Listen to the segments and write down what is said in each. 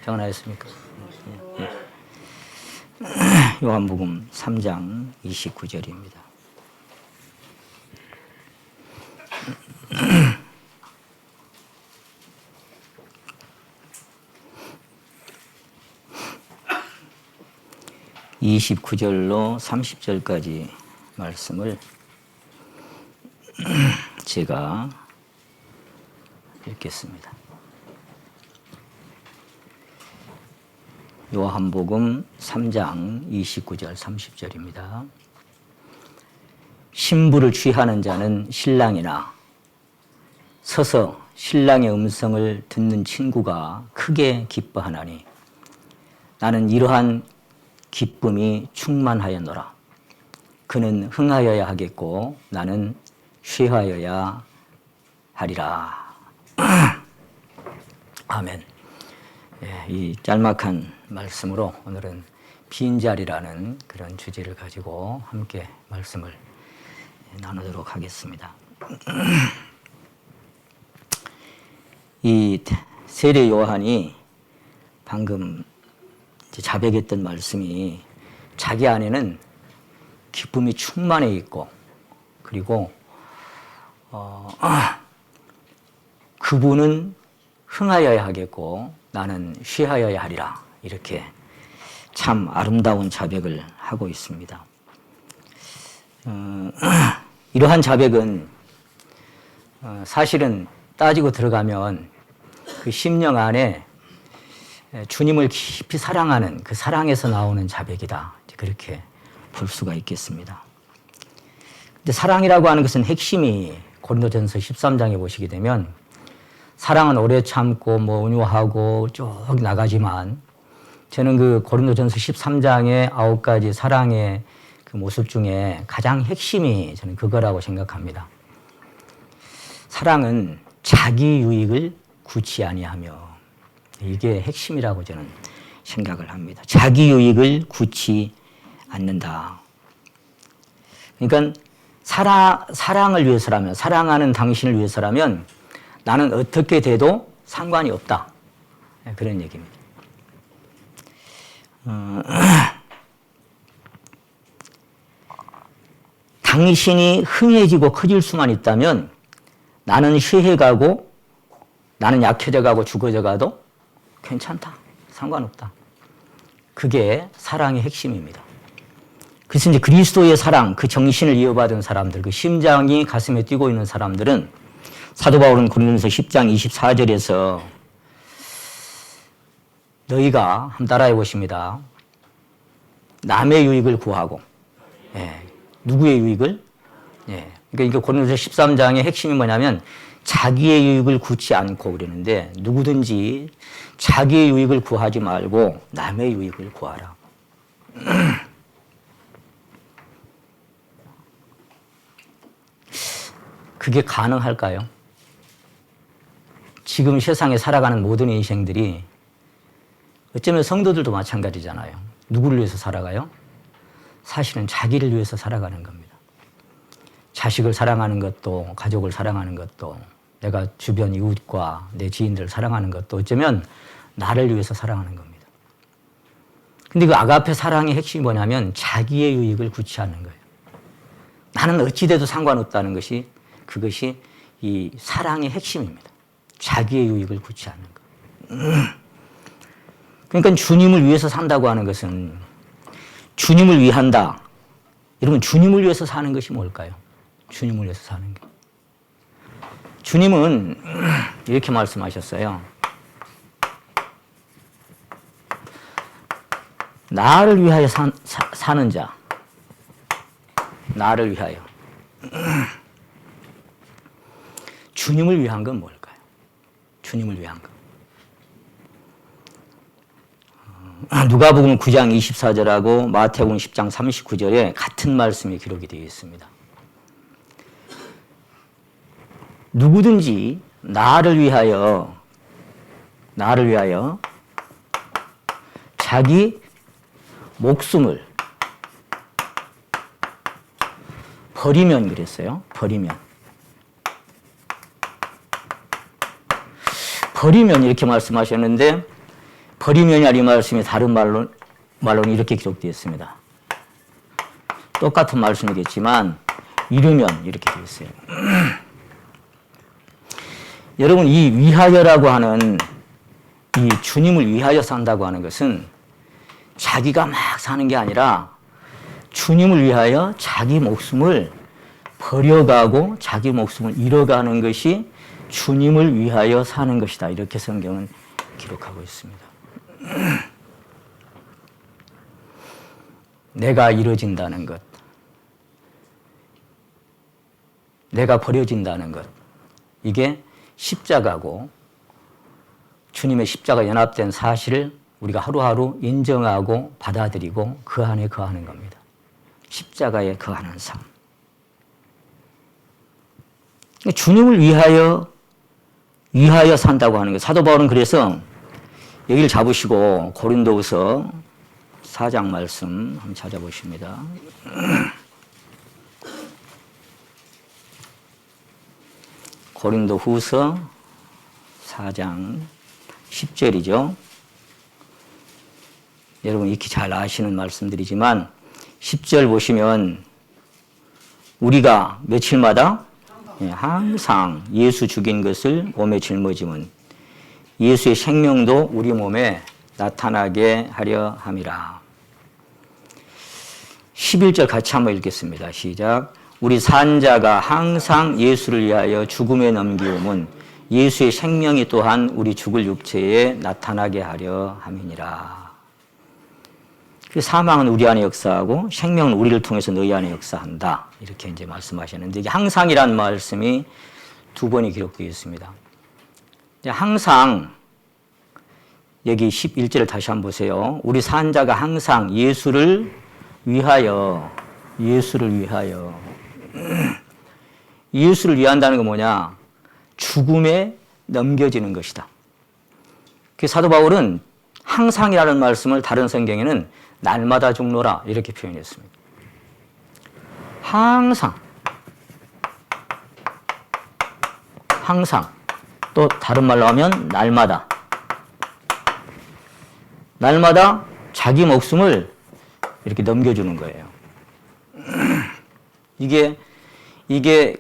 평안하셨습니까? 요한복음 3장 29절입니다. (29절로) (30절까지) 말씀을 제가 읽겠습니다. 요한복음 3장 29절 30절입니다. 신부를 취하는 자는 신랑이나 서서 신랑의 음성을 듣는 친구가 크게 기뻐하나니 나는 이러한 기쁨이 충만하였노라. 그는 흥하여야 하겠고 나는 쇠하여야 하리라. 아멘. 이 짤막한 말씀으로 오늘은 빈자리라는 그런 주제를 가지고 함께 말씀을 나누도록 하겠습니다. 이 세례 요한이 방금 자백했던 말씀이 자기 안에는 기쁨이 충만해 있고 그리고 그분은 흥하여야 하겠고 나는 쇠하여야 하리라. 이렇게 참 아름다운 자백을 하고 있습니다. 이러한 자백은 사실은 따지고 들어가면 그 심령 안에 주님을 깊이 사랑하는 그 사랑에서 나오는 자백이다. 그렇게 볼 수가 있겠습니다. 근데 사랑이라고 하는 것은 핵심이 고린도전서 13장에 보시게 되면 사랑은 오래 참고 온유하고 쭉 나가지만 저는 그 고린도전서 13장의 9가지 사랑의 그 모습 중에 가장 핵심이 저는 그거라고 생각합니다. 사랑은 자기 유익을 구치 아니하며 이게 핵심이라고 저는 생각을 합니다. 자기 유익을 구치 않는다. 그러니까 사랑을 위해서라면, 사랑하는 당신을 위해서라면 나는 어떻게 돼도 상관이 없다. 그런 얘기입니다. 당신이 흥해지고 커질 수만 있다면 나는 쇠해가고 나는 약해져가고 죽어져가도 괜찮다. 상관없다. 그게 사랑의 핵심입니다. 그래서 이제 그리스도의 사랑, 그 정신을 이어받은 사람들, 그 심장이 가슴에 뛰고 있는 사람들은 사도 바울은 고린도전서 10장 24절에서 너희가 한번 따라해 보십니다. 남의 유익을 구하고, 누구의 유익을? 그러니까 고린도전서 13장의 핵심이 뭐냐면 자기의 유익을 구치 않고 그러는데 누구든지 자기의 유익을 구하지 말고 남의 유익을 구하라. 그게 가능할까요? 지금 세상에 살아가는 모든 인생들이 어쩌면 성도들도 마찬가지잖아요. 누구를 위해서 살아가요? 사실은 자기를 위해서 살아가는 겁니다. 자식을 사랑하는 것도 가족을 사랑하는 것도 내가 주변 이웃과 내 지인들을 사랑하는 것도 어쩌면 나를 위해서 사랑하는 겁니다. 근데 그 아가페 사랑의 핵심이 뭐냐면 자기의 유익을 구치하는 거예요. 나는 어찌 돼도 상관없다는 것이 그것이 이 사랑의 핵심입니다. 자기의 유익을 구치하는 것. 그러니까 주님을 위해서 산다고 하는 것은 주님을 위한다. 여러분 주님을 위해서 사는 것이 뭘까요? 주님을 위해서 사는 것. 주님은 이렇게 말씀하셨어요. 나를 위하여 사는 자. 나를 위하여. 주님을 위한 건 뭘까요? 주님을 위한 것. 누가복음 9장 24절하고 마태복음 10장 39절에 같은 말씀이 기록이 되어 있습니다. 누구든지 나를 위하여 자기 목숨을 버리면 그랬어요. 버리면 이렇게 말씀하셨는데 버리면이라 이 말씀이 다른 말로는 이렇게 기록되어 있습니다. 똑같은 말씀이겠지만 이르면 이렇게 되어 있어요. 여러분, 이 위하여라고 하는 이 주님을 위하여 산다고 하는 것은 자기가 막 사는 게 아니라 주님을 위하여 자기 목숨을 버려가고 자기 목숨을 잃어가는 것이 주님을 위하여 사는 것이다. 이렇게 성경은 기록하고 있습니다. 내가 잃어진다는 것, 내가 버려진다는 것, 이게 십자가고 주님의 십자가 연합된 사실을 우리가 하루하루 인정하고 받아들이고 그 안에 거하는 겁니다. 십자가에 거하는 삶. 주님을 위하여 산다고 하는 것. 사도 바울은 그래서 여기를 잡으시고 고린도후서 4장 말씀 한번 찾아보십니다. 고린도후서 4장 10절이죠. 여러분 익히 잘 아시는 말씀들이지만 10절 보시면 우리가 며칠마다 항상 예수 죽인 것을 몸에 짊어짐은 예수의 생명도 우리 몸에 나타나게 하려 함이라. 11절 같이 한번 읽겠습니다. 시작. 우리 산자가 항상 예수를 위하여 죽음에 넘기움은 예수의 생명이 또한 우리 죽을 육체에 나타나게 하려 함이니라. 그 사망은 우리 안에 역사하고 생명은 우리를 통해서 너희 안에 역사한다. 이렇게 이제 말씀하셨는데, 이게 항상이라는 말씀이 두 번이 기록되어 있습니다. 항상, 여기 11절을 다시 한번 보세요. 우리 산자가 항상 예수를 위하여. 예수를 위한다는 건 뭐냐? 죽음에 넘겨지는 것이다. 그 사도 바울은 항상이라는 말씀을 다른 성경에는 날마다 죽노라 이렇게 표현했습니다. 항상. 또 다른 말로 하면 날마다. 날마다 자기 목숨을 이렇게 넘겨주는 거예요. 이게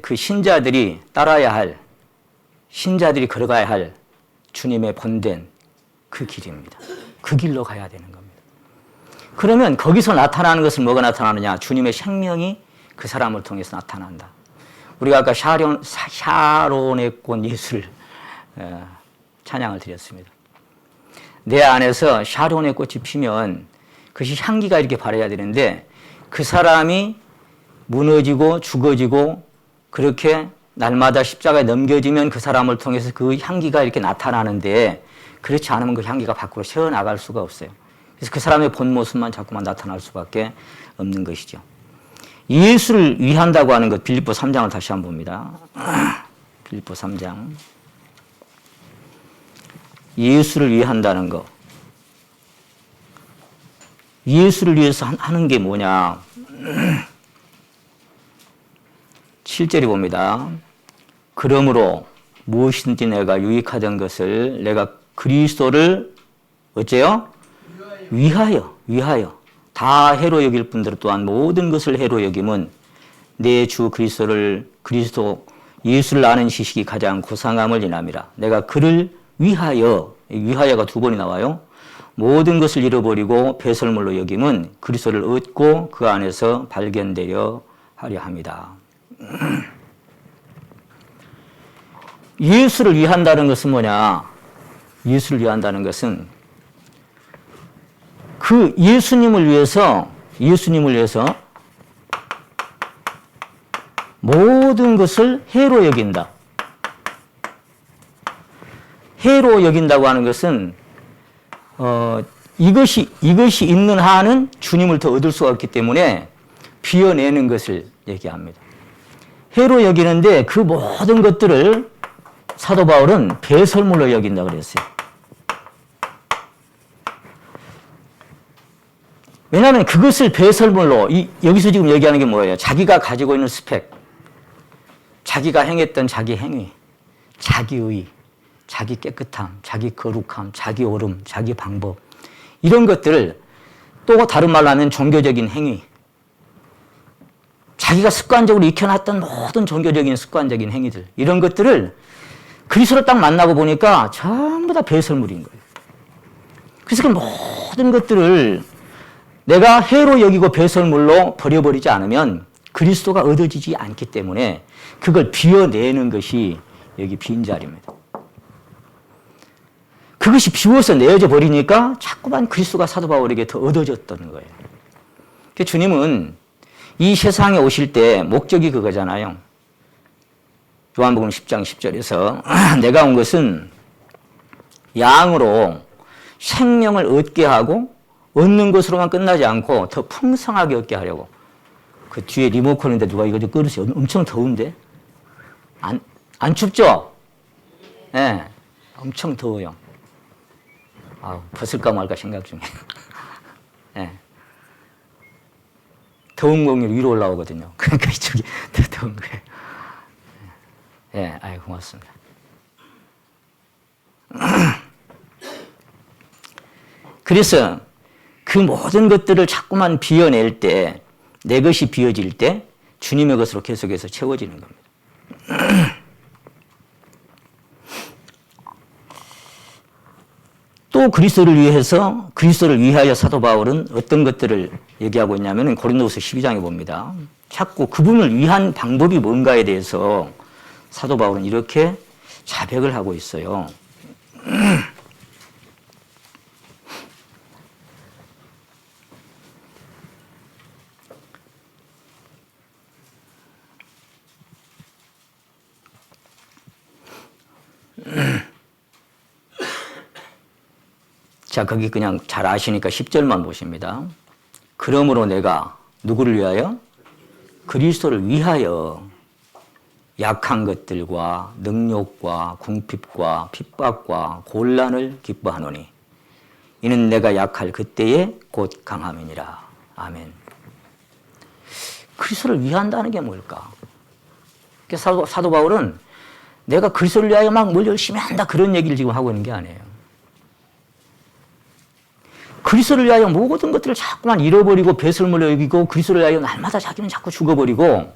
그 신자들이 따라야 할, 신자들이 걸어가야 할 주님의 본된 그 길입니다. 그 길로 가야 되는 겁니다. 그러면 거기서 나타나는 것은 뭐가 나타나느냐? 주님의 생명이 그 사람을 통해서 나타난다. 우리가 아까 샤론의 꽃 예수를 찬양을 드렸습니다. 내 안에서 샤론의 꽃이 피면 그것이 향기가 이렇게 발해야 되는데 그 사람이 무너지고 죽어지고 그렇게 날마다 십자가에 넘겨지면 그 사람을 통해서 그 향기가 이렇게 나타나는데 그렇지 않으면 그 향기가 밖으로 새어나갈 수가 없어요. 그래서 그 사람의 본 모습만 자꾸만 나타날 수밖에 없는 것이죠. 예수를 위한다고 하는 것, 빌립보 3장을 다시 한번 봅니다. 빌립보 3장. 예수를 위한다는 것. 예수를 위해서 하는 게 뭐냐? 7절에 봅니다. 그러므로 무엇이든지 내가 유익하던 것을 내가 그리스도를 어째요? 위하여. 다 해로 여길 분들 또한 모든 것을 해로 여김은 내 주 그리스도 예수를 아는 지식이 가장 고상함을 인함이라. 내가 그를 위하여가 두 번이 나와요. 모든 것을 잃어버리고 배설물로 여김은 그리스도를 얻고 그 안에서 발견되려 하려 합니다. 예수를 위한다는 것은 뭐냐? 예수를 위한다는 것은 그 예수님을 위해서 모든 것을 해로 여긴다. 해로 여긴다고 하는 것은 이것이 있는 한은 주님을 더 얻을 수가 없기 때문에 비워내는 것을 얘기합니다. 해로 여기는데 그 모든 것들을 사도 바울은 배설물로 여긴다 그랬어요. 왜냐하면 그것을 배설물로, 여기서 지금 얘기하는 게 뭐예요? 자기가 가지고 있는 스펙, 자기가 행했던 자기 행위, 자기의, 자기 깨끗함, 자기 거룩함, 자기 옳음, 자기 방법 이런 것들을 또 다른 말로 하면 종교적인 행위 자기가 습관적으로 익혀놨던 모든 종교적인 습관적인 행위들 이런 것들을 그리스도를 딱 만나고 보니까 전부 다 배설물인 거예요. 그래서 그 모든 것들을 내가 해로 여기고 배설물로 버려버리지 않으면 그리스도가 얻어지지 않기 때문에 그걸 비워내는 것이 여기 빈자리입니다. 그것이 비워서 내어져 버리니까 자꾸만 그리스도가 사도 바울에게 더 얻어졌던 거예요. 그러니까 주님은 이 세상에 오실 때 목적이 그거잖아요. 요한복음 10장 10절에서 내가 온 것은 양으로 생명을 얻게 하고 얻는 것으로만 끝나지 않고 더 풍성하게 얻게 하려고. 그 뒤에 리모컨인데 누가 이거 좀 끌으세요. 엄청 더운데? 안 춥죠? 예, 네, 엄청 더워요. 벗을까 말까 생각 중에. 네. 더운 공기 위로 올라오거든요. 그러니까 이쪽이 더 더운 거예요. 예, 네, 고맙습니다. 그래서 그 모든 것들을 자꾸만 비워낼 때, 내 것이 비워질 때 주님의 것으로 계속해서 채워지는 겁니다. 또 그리스도를 위하여 사도 바울은 어떤 것들을 얘기하고 있냐면 고린도후서 12장에 봅니다. 자꾸 그분을 위한 방법이 뭔가에 대해서 사도 바울은 이렇게 자백을 하고 있어요. 자, 거기 그냥 잘 아시니까 10절만 보십니다. 그러므로 내가 누구를 위하여? 그리스도를 위하여 약한 것들과 능욕과 궁핍과 핍박과 곤란을 기뻐하노니 이는 내가 약할 그때에 곧 강함이니라. 아멘. 그리스도를 위한다는 게 뭘까? 사도 바울은 내가 그리스도를 위하여 막 뭘 열심히 한다 그런 얘기를 지금 하고 있는 게 아니에요. 그리스도를 위하여 모든 것들을 자꾸만 잃어버리고 배설물로 여기고 그리스도를 위하여 날마다 자기는 자꾸 죽어버리고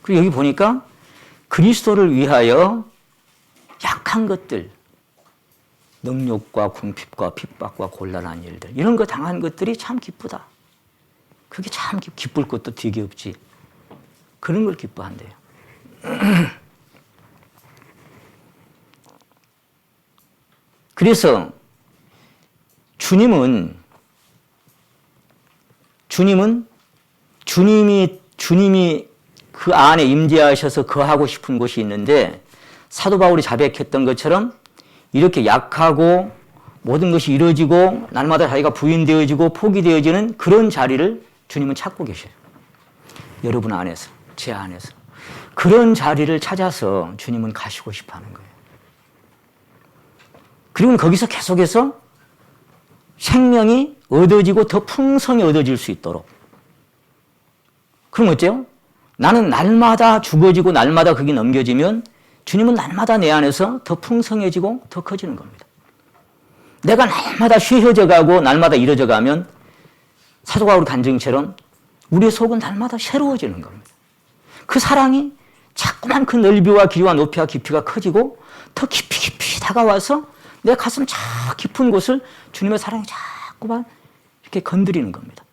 그리고 여기 보니까 그리스도를 위하여 약한 것들 능욕과 궁핍과 핍박과 곤란한 일들 이런 거 당한 것들이 참 기쁘다. 그게 참 기쁠 것도 되게 없지. 그런 걸 기뻐한대요. 그래서 주님이 그 안에 임재하셔서 거하고 싶은 곳이 있는데 사도 바울이 자백했던 것처럼 이렇게 약하고 모든 것이 이루어지고 날마다 자기가 부인되어지고 포기되어지는 그런 자리를 주님은 찾고 계셔요. 여러분 안에서, 제 안에서. 그런 자리를 찾아서 주님은 가시고 싶어 하는 거예요. 그리고 거기서 계속해서 생명이 얻어지고 더 풍성히 얻어질 수 있도록. 그럼 어째요? 나는 날마다 죽어지고 날마다 그게 넘겨지면 주님은 날마다 내 안에서 더 풍성해지고 더 커지는 겁니다. 내가 날마다 쉬어져 가고 날마다 이뤄져 가면 사도 바울 간증처럼 우리의 속은 날마다 새로워지는 겁니다. 그 사랑이 자꾸만 그 넓이와 길이와 높이와 깊이가 커지고 더 깊이 다가와서 내 가슴 저 깊은 곳을 주님의 사랑이 자꾸만 이렇게 건드리는 겁니다.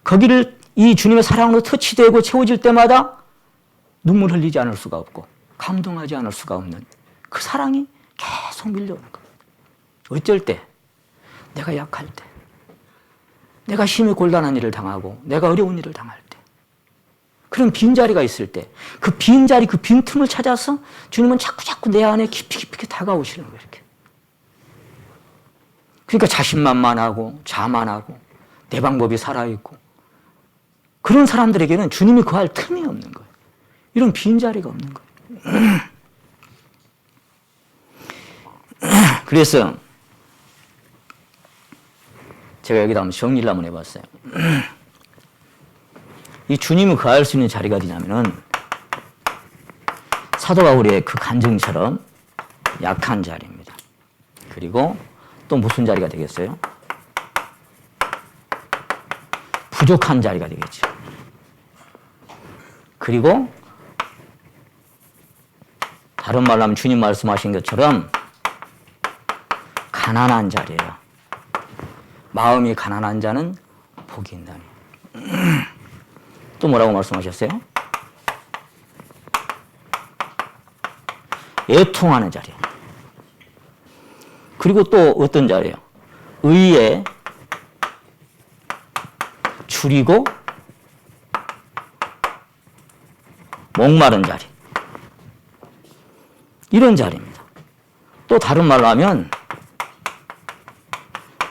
거기를 이 주님의 사랑으로 터치되고 채워질 때마다 눈물 흘리지 않을 수가 없고 감동하지 않을 수가 없는 그 사랑이 계속 밀려오는 겁니다. 어쩔 때? 내가 약할 때. 내가 심히 곤란한 일을 당하고 내가 어려운 일을 당할 때. 그런 빈자리가 있을 때 그 빈자리, 그 빈틈을 찾아서 주님은 자꾸 내 안에 깊이 다가오시는 거예요. 이렇게. 그러니까 자신만만하고 자만하고 내 방법이 살아있고 그런 사람들에게는 주님이 거할 틈이 없는 거예요. 이런 빈자리가 없는 거예요. 그래서 제가 여기다 한번 정리를 한번 해봤어요. 이 주님이 거할 수 있는 자리가 어디냐면은 사도 바울의 그 간증처럼 약한 자리입니다. 그리고 또 무슨 자리가 되겠어요? 부족한 자리가 되겠죠. 그리고 다른 말로 하면 주님 말씀하신 것처럼 가난한 자리예요. 마음이 가난한 자는 복이 있나니. 또 뭐라고 말씀하셨어요? 애통하는 자리예요. 그리고 또 어떤 자리예요? 의에 줄이고 목마른 자리. 이런 자리입니다. 또 다른 말로 하면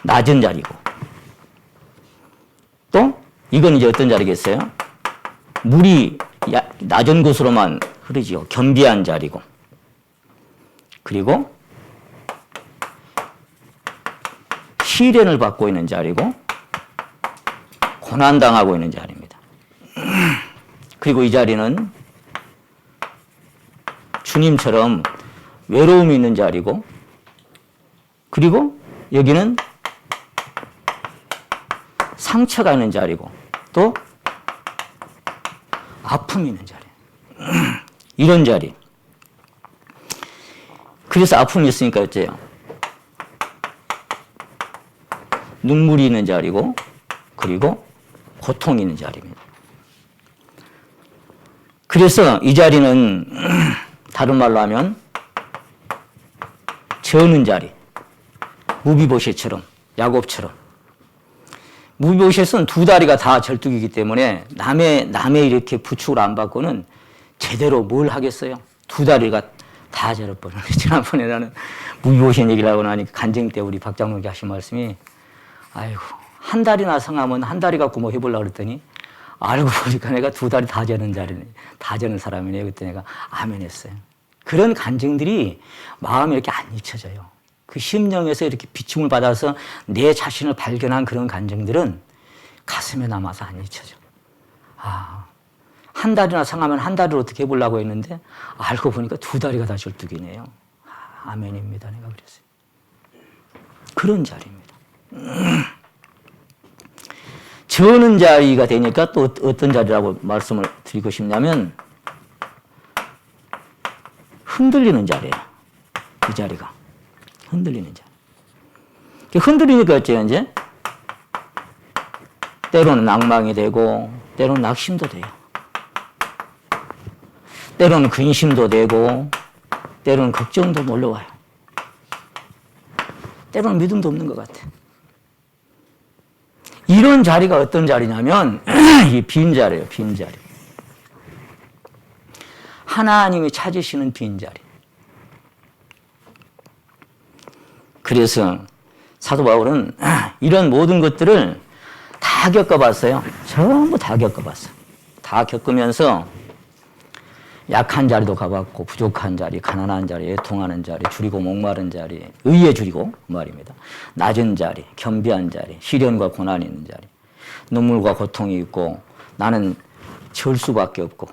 낮은 자리고, 또 이건 이제 어떤 자리겠어요? 물이 낮은 곳으로만 흐르지요. 겸비한 자리고, 그리고 시련을 받고 있는 자리고, 고난당하고 있는 자리입니다. 그리고 이 자리는 주님처럼 외로움이 있는 자리고, 그리고 여기는 상처가 있는 자리고, 또 아픔이 있는 자리. 이런 자리. 그래서 아픔이 있으니까 어째요? 눈물이 있는 자리고, 그리고 고통이 있는 자리입니다. 그래서 이 자리는 다른 말로 하면 저는 자리. 무비보셋처럼, 야곱처럼. 무비보셋은 두 다리가 다 절뚝이기 때문에 남의 이렇게 부축을 안 받고는 제대로 뭘 하겠어요? 두 다리가 다 절어버리네. 지난번에 나는 무비보셋 얘기를 하고 나니까 간증 때 우리 박 장로님이 하신 말씀이, 아이고, 한 다리나 성하면 한 다리 갖고 뭐 해보려고 그랬더니 알고 보니까 내가 두 다리 다 저는 자리네. 다 저는 사람이네. 그때 내가 아멘 했어요. 그런 간증들이 마음에 이렇게 안 잊혀져요. 그 심령에서 이렇게 비춤을 받아서 내 자신을 발견한 그런 간증들은 가슴에 남아서 안 잊혀져. 아, 한 다리나 상하면 한 다리를 어떻게 해보려고 했는데 알고 보니까 두 다리가 다 절뚝이네요. 아, 아멘입니다. 내가 그랬어요. 그런 자리입니다. 저는 자리가 되니까 또 어떤 자리라고 말씀을 드리고 싶냐면 흔들리는 자리예요. 이 자리가. 흔들리는 자리. 흔들리니까 어째요, 이제? 때로는 낭망이 되고, 때로는 낙심도 돼요. 때로는 근심도 되고, 때로는 걱정도 몰려와요. 때로는 믿음도 없는 것 같아. 이런 자리가 어떤 자리냐면, 이 빈 자리예요, 빈 자리. 하나님이 찾으시는 빈 자리. 그래서 사도 바울은 이런 모든 것들을 다 겪어봤어요. 전부 다 겪어봤어요. 다 겪으면서 약한 자리도 가봤고, 부족한 자리, 가난한 자리, 애통하는 자리, 줄이고 목마른 자리, 의에 줄이고 말입니다. 낮은 자리, 겸비한 자리, 시련과 고난이 있는 자리, 눈물과 고통이 있고, 나는 절 수밖에 없고,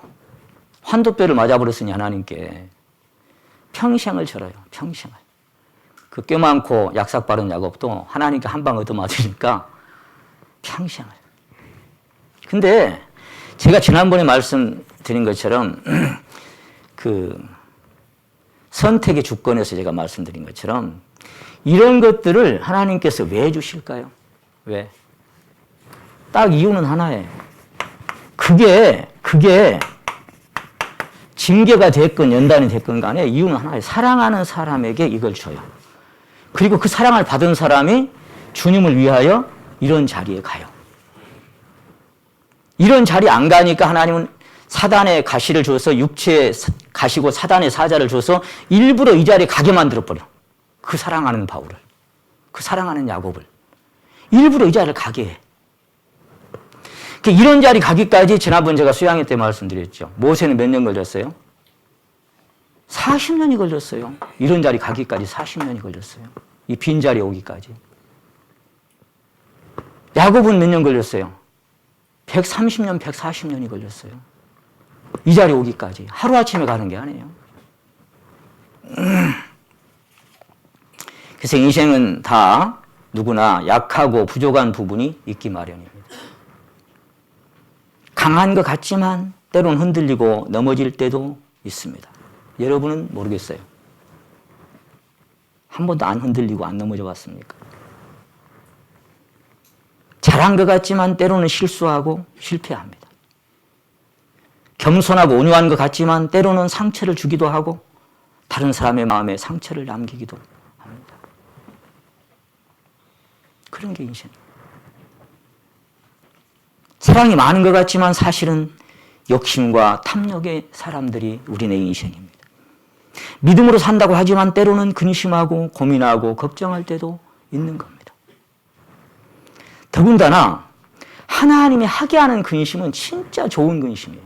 환도뼈를 맞아버렸으니 하나님께 평생을 절어요. 평생을. 그 꽤 많고 약삭 바른 야곱도 하나님께 한 방 얻어맞으니까 평생을. 근데 제가 지난번에 말씀드린 것처럼 그 선택의 주권에서 제가 말씀드린 것처럼 이런 것들을 하나님께서 왜 주실까요? 왜? 딱 이유는 하나예요. 그게 징계가 됐건 연단이 됐건 간에 이유는 하나예요. 사랑하는 사람에게 이걸 줘요. 그리고 그 사랑을 받은 사람이 주님을 위하여 이런 자리에 가요. 이런 자리 안 가니까 하나님은 사단의 가시를 줘서 육체의 가시고 사단의 사자를 줘서 일부러 이 자리에 가게 만들어버려. 그 사랑하는 바울을. 그 사랑하는 야곱을. 일부러 이 자리를 가게 해. 이런 자리 가기까지 지난번 제가 수양회 때 말씀드렸죠. 모세는 몇 년 걸렸어요? 40년이 걸렸어요. 이런 자리 가기까지 40년이 걸렸어요. 이 빈자리에 오기까지. 야곱은 몇 년 걸렸어요? 130년, 140년이 걸렸어요. 이 자리에 오기까지. 하루아침에 가는 게 아니에요. 그래서 인생은 다 누구나 약하고 부족한 부분이 있기 마련입니다. 강한 것 같지만 때로는 흔들리고 넘어질 때도 있습니다. 여러분은 모르겠어요. 한 번도 안 흔들리고 안 넘어져 봤습니까? 잘한 것 같지만 때로는 실수하고 실패합니다. 겸손하고 온유한 것 같지만 때로는 상처를 주기도 하고 다른 사람의 마음에 상처를 남기기도 합니다. 그런 게 인생입니다. 사랑이 많은 것 같지만 사실은 욕심과 탐욕의 사람들이 우리네 인생입니다. 믿음으로 산다고 하지만 때로는 근심하고 고민하고 걱정할 때도 있는 겁니다. 더군다나 하나님이 하게 하는 근심은 진짜 좋은 근심이에요.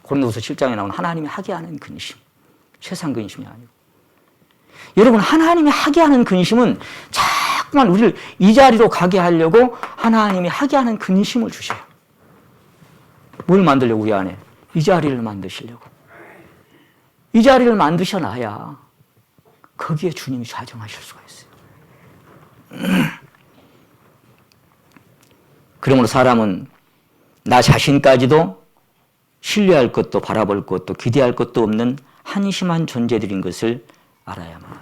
고린도후서 7장에 나오는 하나님이 하게 하는 근심. 세상 근심이 아니고. 여러분, 하나님이 하게 하는 근심은 자꾸만 우리를 이 자리로 가게 하려고 하나님이 하게 하는 근심을 주셔요. 뭘 만들려고 우리 안에? 이 자리를 만드시려고. 이 자리를 만드셔놔야 거기에 주님이 좌정하실 수가 있어요. 그러므로 사람은 나 자신까지도 신뢰할 것도 바라볼 것도 기대할 것도 없는 한심한 존재들인 것을 알아야만 합니다.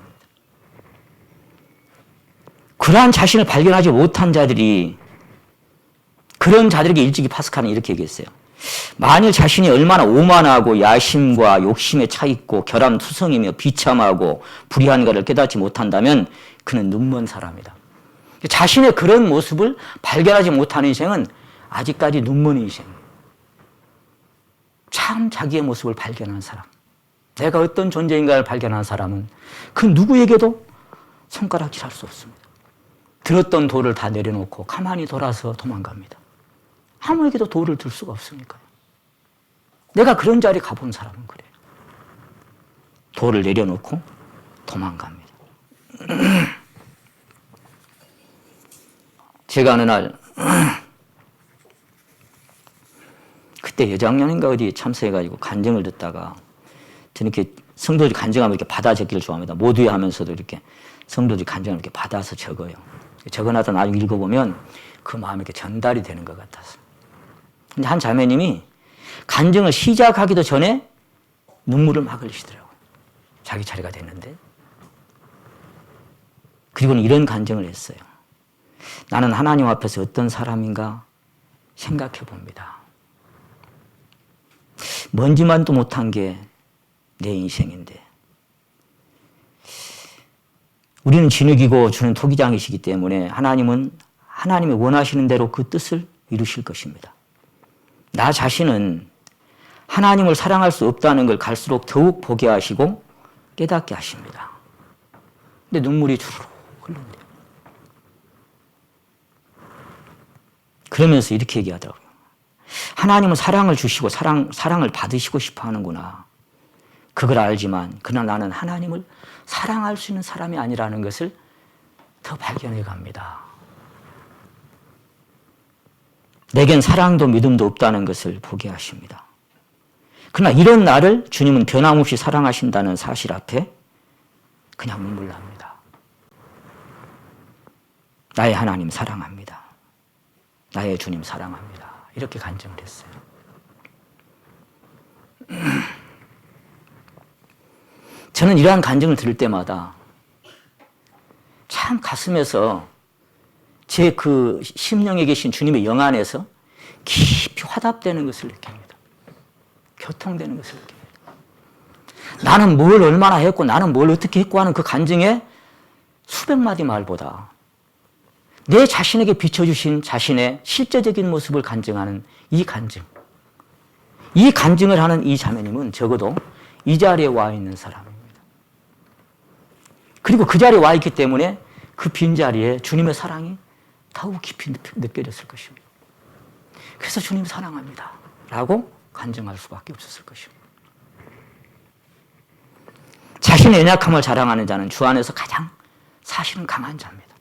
그러한 자신을 발견하지 못한 자들이, 그런 자들에게 일찍이 파스칼은 이렇게 얘기했어요. 만일 자신이 얼마나 오만하고 야심과 욕심에 차 있고 결함투성이며 비참하고 불의한가를 깨닫지 못한다면 그는 눈먼 사람이다. 자신의 그런 모습을 발견하지 못하는 인생은 아직까지 눈먼 인생이에요. 참 자기의 모습을 발견한 사람, 내가 어떤 존재인가를 발견한 사람은 그 누구에게도 손가락질할 수 없습니다. 들었던 돌을 다 내려놓고 가만히 돌아서 도망갑니다. 아무에게도 돌을 들 수가 없으니까요. 내가 그런 자리에 가본 사람은 그래요. 돌을 내려놓고 도망갑니다. 제가 어느 날 그때 여장년인가 어디 참석해가지고 간증을 듣다가 저는 이렇게 성도들이 간증하면 이렇게 받아 적기를 좋아합니다. 모두에 하면서도 이렇게 성도들이 간증을 이렇게 받아서 적어요. 적어놔서 나중에 읽어보면 그 마음이 이렇게 전달이 되는 것 같아서. 근데 한 자매님이 간증을 시작하기도 전에 눈물을 막 흘리시더라고요. 자기 차례가 됐는데. 그리고는 이런 간증을 했어요. 나는 하나님 앞에서 어떤 사람인가 생각해 봅니다. 뭔지만도 못한 게 내 인생인데. 우리는 진흙이고 주는 토기장이시기 때문에 하나님은 하나님이 원하시는 대로 그 뜻을 이루실 것입니다. 나 자신은 하나님을 사랑할 수 없다는 걸 갈수록 더욱 보게 하시고 깨닫게 하십니다. 근데 눈물이 주르륵 흘른대요. 그러면서 이렇게 얘기하더라고요. 하나님은 사랑을 주시고 사랑을 받으시고 싶어 하는구나. 그걸 알지만 그러나 나는 하나님을 사랑할 수 있는 사람이 아니라는 것을 더 발견해 갑니다. 내겐 사랑도 믿음도 없다는 것을 보게 하십니다. 그러나 이런 나를 주님은 변함없이 사랑하신다는 사실 앞에 그냥 눈물 납니다. 나의 하나님 사랑합니다. 나의 주님 사랑합니다. 이렇게 간증을 했어요. 저는 이러한 간증을 들을 때마다 참 가슴에서 제 그 심령에 계신 주님의 영 안에서 깊이 화답되는 것을 느낍니다. 교통되는 것을 느낍니다. 나는 뭘 얼마나 했고 나는 뭘 어떻게 했고 하는 그 간증에 수백 마디 말보다 내 자신에게 비춰주신 자신의 실제적인 모습을 간증하는 이 간증을 하는 이 자매님은 적어도 이 자리에 와 있는 사람입니다. 그리고 그 자리에 와 있기 때문에 그 빈자리에 주님의 사랑이 더욱 깊이 느껴졌을 것입니다. 그래서 주님 사랑합니다 라고 간증할 수밖에 없었을 것입니다. 자신의 연약함을 자랑하는 자는 주 안에서 가장 사실은 강한 자입니다.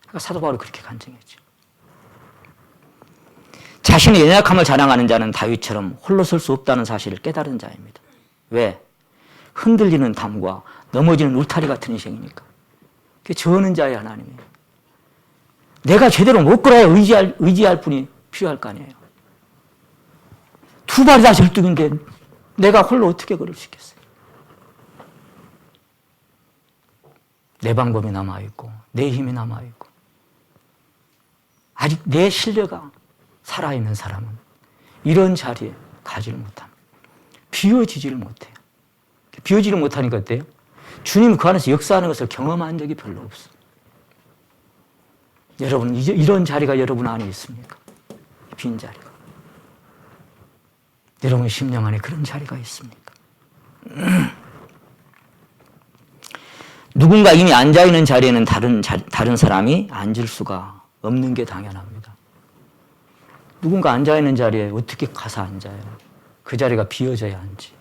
그러니까 사도 바울이 그렇게 간증했죠. 자신의 연약함을 자랑하는 자는 다윗처럼 홀로 설 수 없다는 사실을 깨달은 자입니다. 왜? 흔들리는 담과 넘어지는 울타리 같은 인생이니까. 그게 저는 자의 하나님이에요. 내가 제대로 못 걸어야 의지할 분이 필요할 거 아니에요. 두 발이 다 절뚝인데 내가 홀로 어떻게 걸을 수 있겠어요? 내 방법이 남아있고 내 힘이 남아있고 아직 내 신뢰가 살아있는 사람은 이런 자리에 가지를 못합니다. 비워지지를 못해요. 비워지를 못하니까 어때요? 주님 그 안에서 역사하는 것을 경험한 적이 별로 없어요. 여러분, 이런 자리가 여러분 안에 있습니까? 빈 자리가. 여러분 심령 안에 그런 자리가 있습니까? 누군가 이미 앉아있는 자리에는 다른 사람이 앉을 수가 없는 게 당연합니다. 누군가 앉아있는 자리에 어떻게 가서 앉아요? 그 자리가 비어져야 앉지.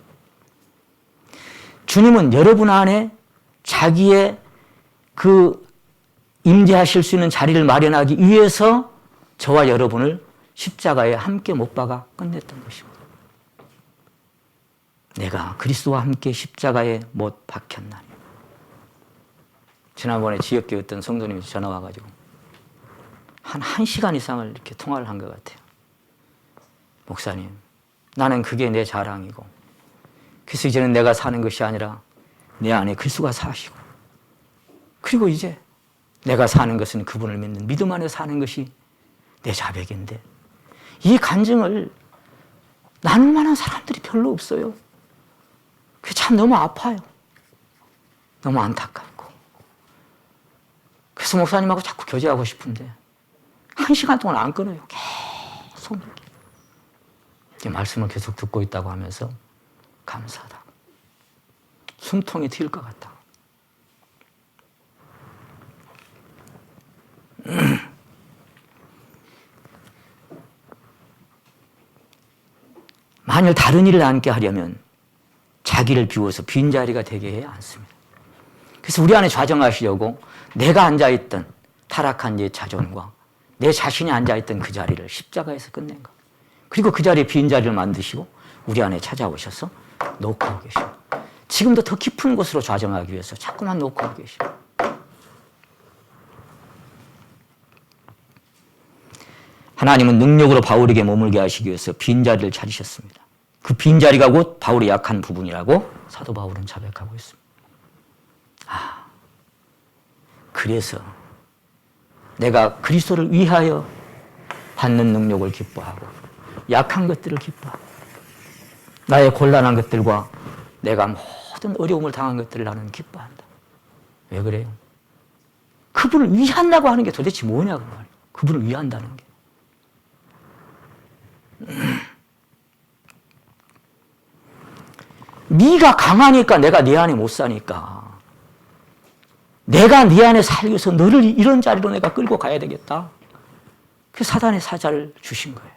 주님은 여러분 안에 자기의 그 임재하실 수 있는 자리를 마련하기 위해서 저와 여러분을 십자가에 함께 못 박아 끝냈던 것입니다. 내가 그리스도와 함께 십자가에 못 박혔나니. 지난번에 지역교회 어떤 성도님이 전화 와가지고 한 1시간 이상을 이렇게 통화를 한 것 같아요. 목사님, 나는 그게 내 자랑이고 그래서 이제는 내가 사는 것이 아니라 내 안에 그리스도가 사시고 그리고 이제 내가 사는 것은 그분을 믿는 믿음 안에 사는 것이 내 자백인데 이 간증을 나눌 만한 사람들이 별로 없어요. 그게 참 너무 아파요. 너무 안타깝고. 그래서 목사님하고 자꾸 교제하고 싶은데 1시간 동안 안 끊어요. 계속 이렇게 말씀을 계속 듣고 있다고 하면서 감사하다. 숨통이 트일 것 같다. 만일 다른 일을 함께 하려면 자기를 비워서 빈자리가 되게 해야 않습니다. 그래서 우리 안에 좌정하시려고 내가 앉아있던 타락한 내 자존과 내 자신이 앉아있던 그 자리를 십자가에서 끝낸 것. 그리고 그 자리에 빈자리를 만드시고 우리 안에 찾아오셔서 녹화하고 계십니다. 지금도 더 깊은 곳으로 좌정하기 위해서 자꾸만 녹화하고 계십니다. 하나님은 능력으로 바울에게 머물게 하시기 위해서 빈자리를 찾으셨습니다. 그 빈자리가 곧 바울의 약한 부분이라고 사도 바울은 자백하고 있습니다. 그래서 내가 그리스도를 위하여 받는 능력을 기뻐하고 약한 것들을 기뻐하고 나의 곤란한 것들과 내가 모든 어려움을 당한 것들을 나는 기뻐한다. 왜 그래요? 그분을 위한다고 하는 게 도대체 뭐냐고 말이에요. 그분을 위한다는 게. 네가 강하니까 내가 네 안에 못 사니까 내가 네 안에 살기 위해서 너를 이런 자리로 내가 끌고 가야 되겠다. 그 사단의 사자를 주신 거예요.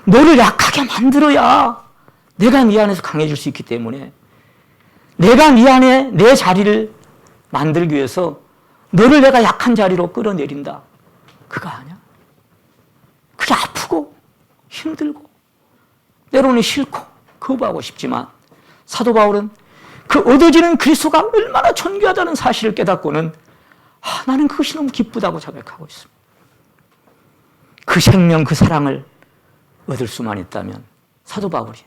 너를 약하게 만들어야 내가 네 안에서 강해질 수 있기 때문에 내가 네 안에 내 자리를 만들기 위해서 너를 내가 약한 자리로 끌어내린다. 그거 아니야? 그게 아프고 힘들고 때로는 싫고 거부하고 싶지만 사도 바울은 그 얻어지는 그리스도가 얼마나 존귀하다는 사실을 깨닫고는 나는 그것이 너무 기쁘다고 자백하고 있습니다. 그 생명, 그 사랑을 얻을 수만 있다면 사도 바울이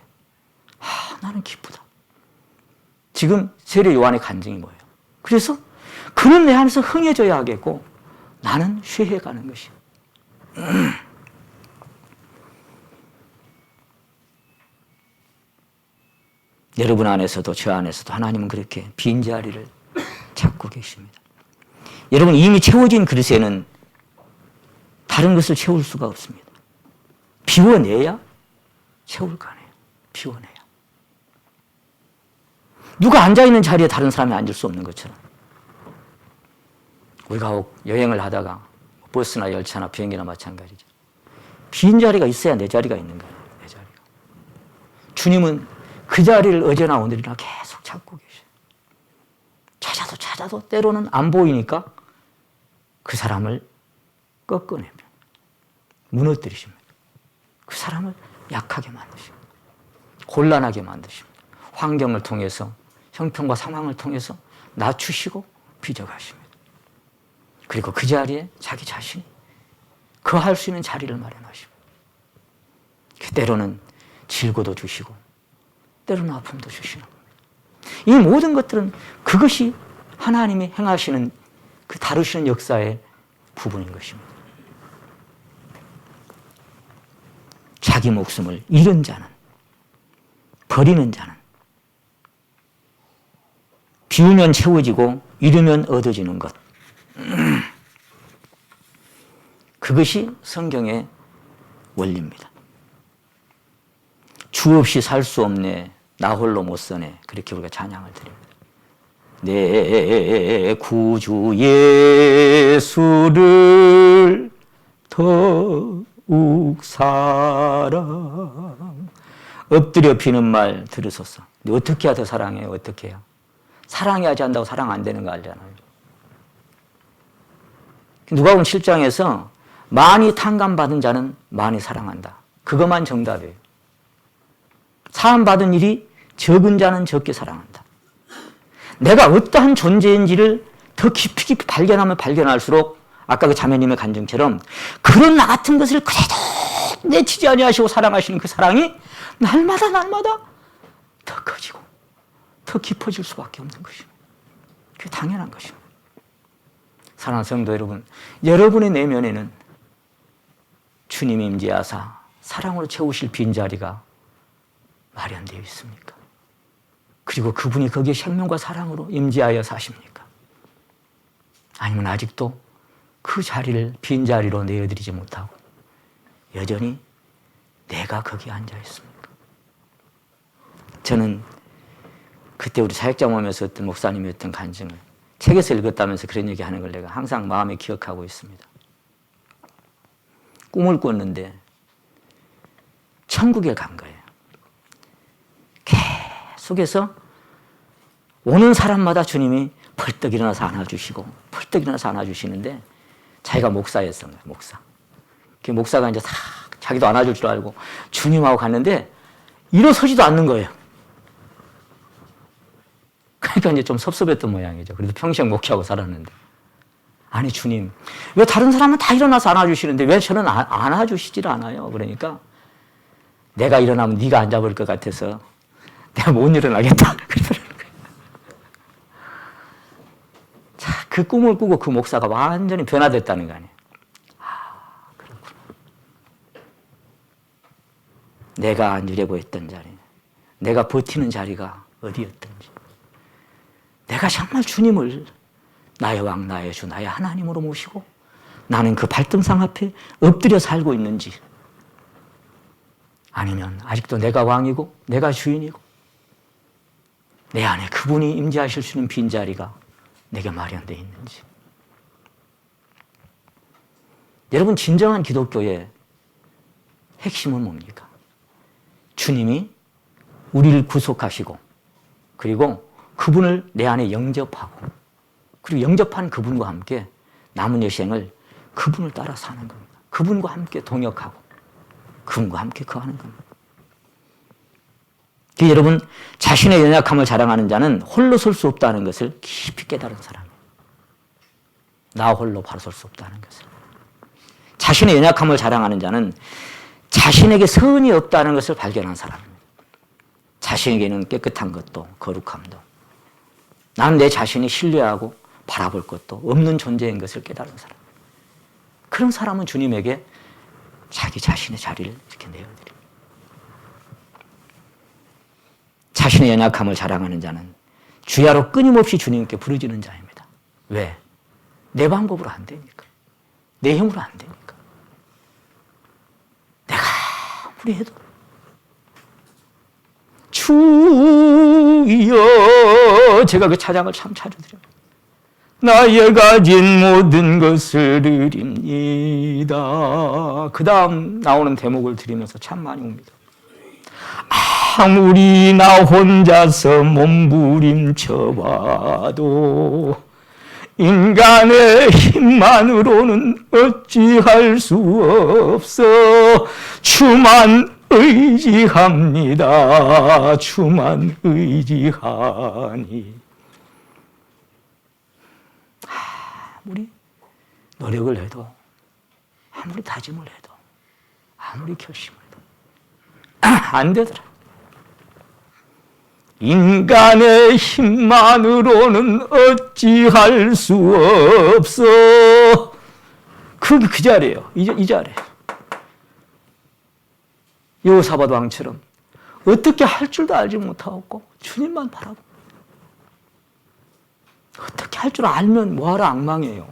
나는 기쁘다. 지금 세례 요한의 간증이 뭐예요? 그래서 그는 내 안에서 흥해져야 하겠고 나는 쇠해가는 것이야. 여러분 안에서도 저 안에서도 하나님은 그렇게 빈자리를 찾고 계십니다. 여러분 이미 채워진 그릇에는 다른 것을 채울 수가 없습니다. 비워내야 채울 거 아니에요. 비워내야. 누가 앉아있는 자리에 다른 사람이 앉을 수 없는 것처럼 우리가 여행을 하다가 버스나 열차나 비행기나 마찬가지죠. 빈자리가 있어야 내 자리가 있는 거예요. 내 자리가. 주님은 그 자리를 어제나 오늘이나 계속 찾고 계셔요. 찾아도 때로는 안 보이니까 그 사람을 꺾어내면 무너뜨리십니다. 그 사람을 약하게 만드십니다. 곤란하게 만드십니다. 환경을 통해서 형편과 상황을 통해서 낮추시고 빚어가십니다. 그리고 그 자리에 자기 자신이 거할 수 있는 자리를 마련하십니다. 때로는 질고도 주시고 때로는 아픔도 주시는 겁니다. 이 모든 것들은 그것이 하나님이 행하시는 그 다루시는 역사의 부분인 것입니다. 자기 목숨을 잃은 자는, 버리는 자는 비우면 채워지고 잃으면 얻어지는 것, 그것이 성경의 원리입니다. 주 없이 살 수 없네, 나 홀로 못 서네, 그렇게 우리가 찬양을 드립니다. 내 구주 예수를 더욱 사랑. 엎드려 비는 말 들으소서. 근데 어떻게 해야 더 사랑해요? 어떻게 해요? 사랑해야지 한다고 사랑 안 되는 거 알잖아요. 누가복음 7장에서 많이 탕감받은 자는 많이 사랑한다. 그것만 정답이에요. 사랑받은 일이 적은 자는 적게 사랑한다. 내가 어떠한 존재인지를 더 깊이 발견하면 발견할수록 아까 그 자매님의 간증처럼 그런 나 같은 것을 그래도 내치지 아니하시고 사랑하시는 그 사랑이 날마다 더 커지고 더 깊어질 수밖에 없는 것입니다. 그게 당연한 것입니다. 사랑하는 성도 여러분, 여러분의 내면에는 주님이 임재하사 사랑으로 채우실 빈자리가 마련되어 있습니까? 그리고 그분이 거기에 생명과 사랑으로 임재하여 사십니까? 아니면 아직도 그 자리를 빈자리로 내어드리지 못하고 여전히 내가 거기에 앉아 있습니까? 저는 그때 우리 사역자 모임에서 어떤 목사님이 어떤 간증을 책에서 읽었다면서 그런 얘기하는 걸 내가 항상 마음에 기억하고 있습니다. 꿈을 꿨는데 천국에 간 거예요. 계속해서 오는 사람마다 주님이 벌떡 일어나서 안아주시고 벌떡 일어나서 안아주시는데 자기가 목사였던 거예요. 목사. 그 목사가 이제 자기도 안아줄 줄 알고 주님하고 갔는데 일어서지도 않는 거예요. 그러니까 이제 좀 섭섭했던 모양이죠. 그래도 평생 목회하고 살았는데. 아니 주님, 왜 다른 사람은 다 일어나서 안아주시는데 왜 저는 안아주시질 않아요? 그러니까 내가 일어나면 네가 앉아버릴 것 같아서 내가 못 일어나겠다. 그러더라는 거예요. 자, 그 꿈을 꾸고 그 목사가 완전히 변화됐다는 거 아니에요. 아, 그렇구나. 내가 앉으려고 했던 자리, 내가 버티는 자리가 어디였던지, 내가 정말 주님을 나의 왕, 나의 주, 나의 하나님으로 모시고 나는 그 발등상 앞에 엎드려 살고 있는지, 아니면 아직도 내가 왕이고 내가 주인이고 내 안에 그분이 임재하실 수 있는 빈자리가 내게 마련되어 있는지. 여러분, 진정한 기독교의 핵심은 뭡니까? 주님이 우리를 구속하시고 그리고 그분을 내 안에 영접하고 그리고 영접한 그분과 함께 남은 여생을 그분을 따라 사는 겁니다. 그분과 함께 동역하고 그분과 함께 거하는 겁니다. 여러분, 자신의 연약함을 자랑하는 자는 홀로 설 수 없다는 것을 깊이 깨달은 사람이에요. 나 홀로 바로 설 수 없다는 것을. 자신의 연약함을 자랑하는 자는 자신에게 선이 없다는 것을 발견한 사람입니다. 자신에게는 깨끗한 것도 거룩함도 나는 내 자신이 신뢰하고 바라볼 것도 없는 존재인 것을 깨달은 사람. 그런 사람은 주님에게 자기 자신의 자리를 이렇게 내어드립니다. 자신의 연약함을 자랑하는 자는 주야로 끊임없이 주님께 부르짖는 자입니다. 왜? 내 방법으로 안 되니까. 내 힘으로 안 되니까. 내가 아무리 해도 주여, 제가 그 찬양을 참 자주 드려요. 나의 가진 모든 것을 드립니다. 그 다음 나오는 대목을 드리면서 참 많이 옵니다. 아무리 나 혼자서 몸부림쳐봐도 인간의 힘만으로는 어찌할 수 없어. 주만 의지합니다. 주만 의지하니. 아무리 노력을 해도, 아무리 다짐을 해도, 아무리 결심을 해도 안 되더라. 인간의 힘만으로는 어찌할 수 없어. 그 자리예요. 이 자리. 여호사밧 왕처럼 어떻게 할 줄도 알지 못하고 주님만 바라보. 어떻게 할 줄 알면 뭐하러 앙망해요.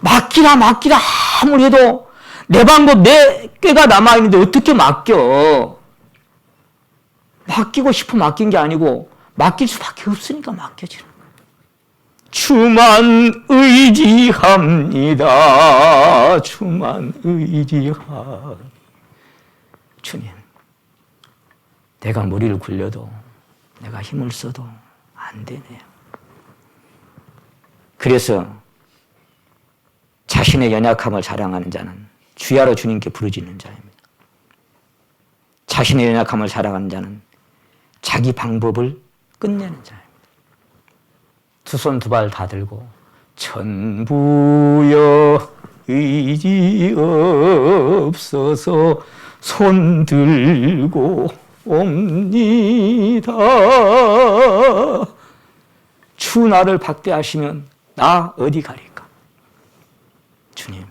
맡기라 아무리 해도 내 방법, 내 꾀가 남아있는데 어떻게 맡겨. 맡기고 싶어 맡긴 게 아니고 맡길 수밖에 없으니까 맡겨지는 거예요. 주만 의지합니다. 주만 의지하. 주님, 내가 머리를 굴려도 내가 힘을 써도 안 되네요. 그래서 자신의 연약함을 자랑하는 자는 주야로 주님께 부르짖는 자입니다. 자신의 연약함을 자랑하는 자는 자기 방법을 끝내는 자입니다. 두 손 두 발 다 들고 천부여 의지 없어서 손 들고 옵니다. 주 나를 박대하시면 나 어디 가리까? 주님,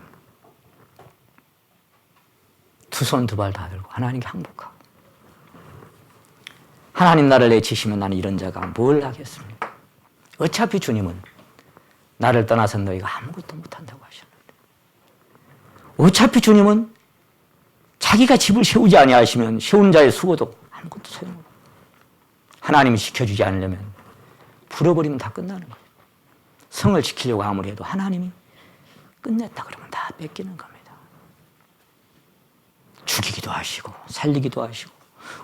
두 손 두 발 다 들고 하나님께 항복하고, 하나님 나를 내치시면 나는 이런 자가 뭘 하겠습니까? 어차피 주님은 나를 떠나서 너희가 아무것도 못한다고 하셨는데, 어차피 주님은 자기가 집을 세우지 아니하시면 세운 자의 수고도 아무것도 소용없고, 하나님이 지켜주지 않으려면 불어버리면 다 끝나는 거예요. 성을 지키려고 아무리 해도 하나님이 끝냈다 그러면 다 뺏기는 겁니다. 죽이기도 하시고 살리기도 하시고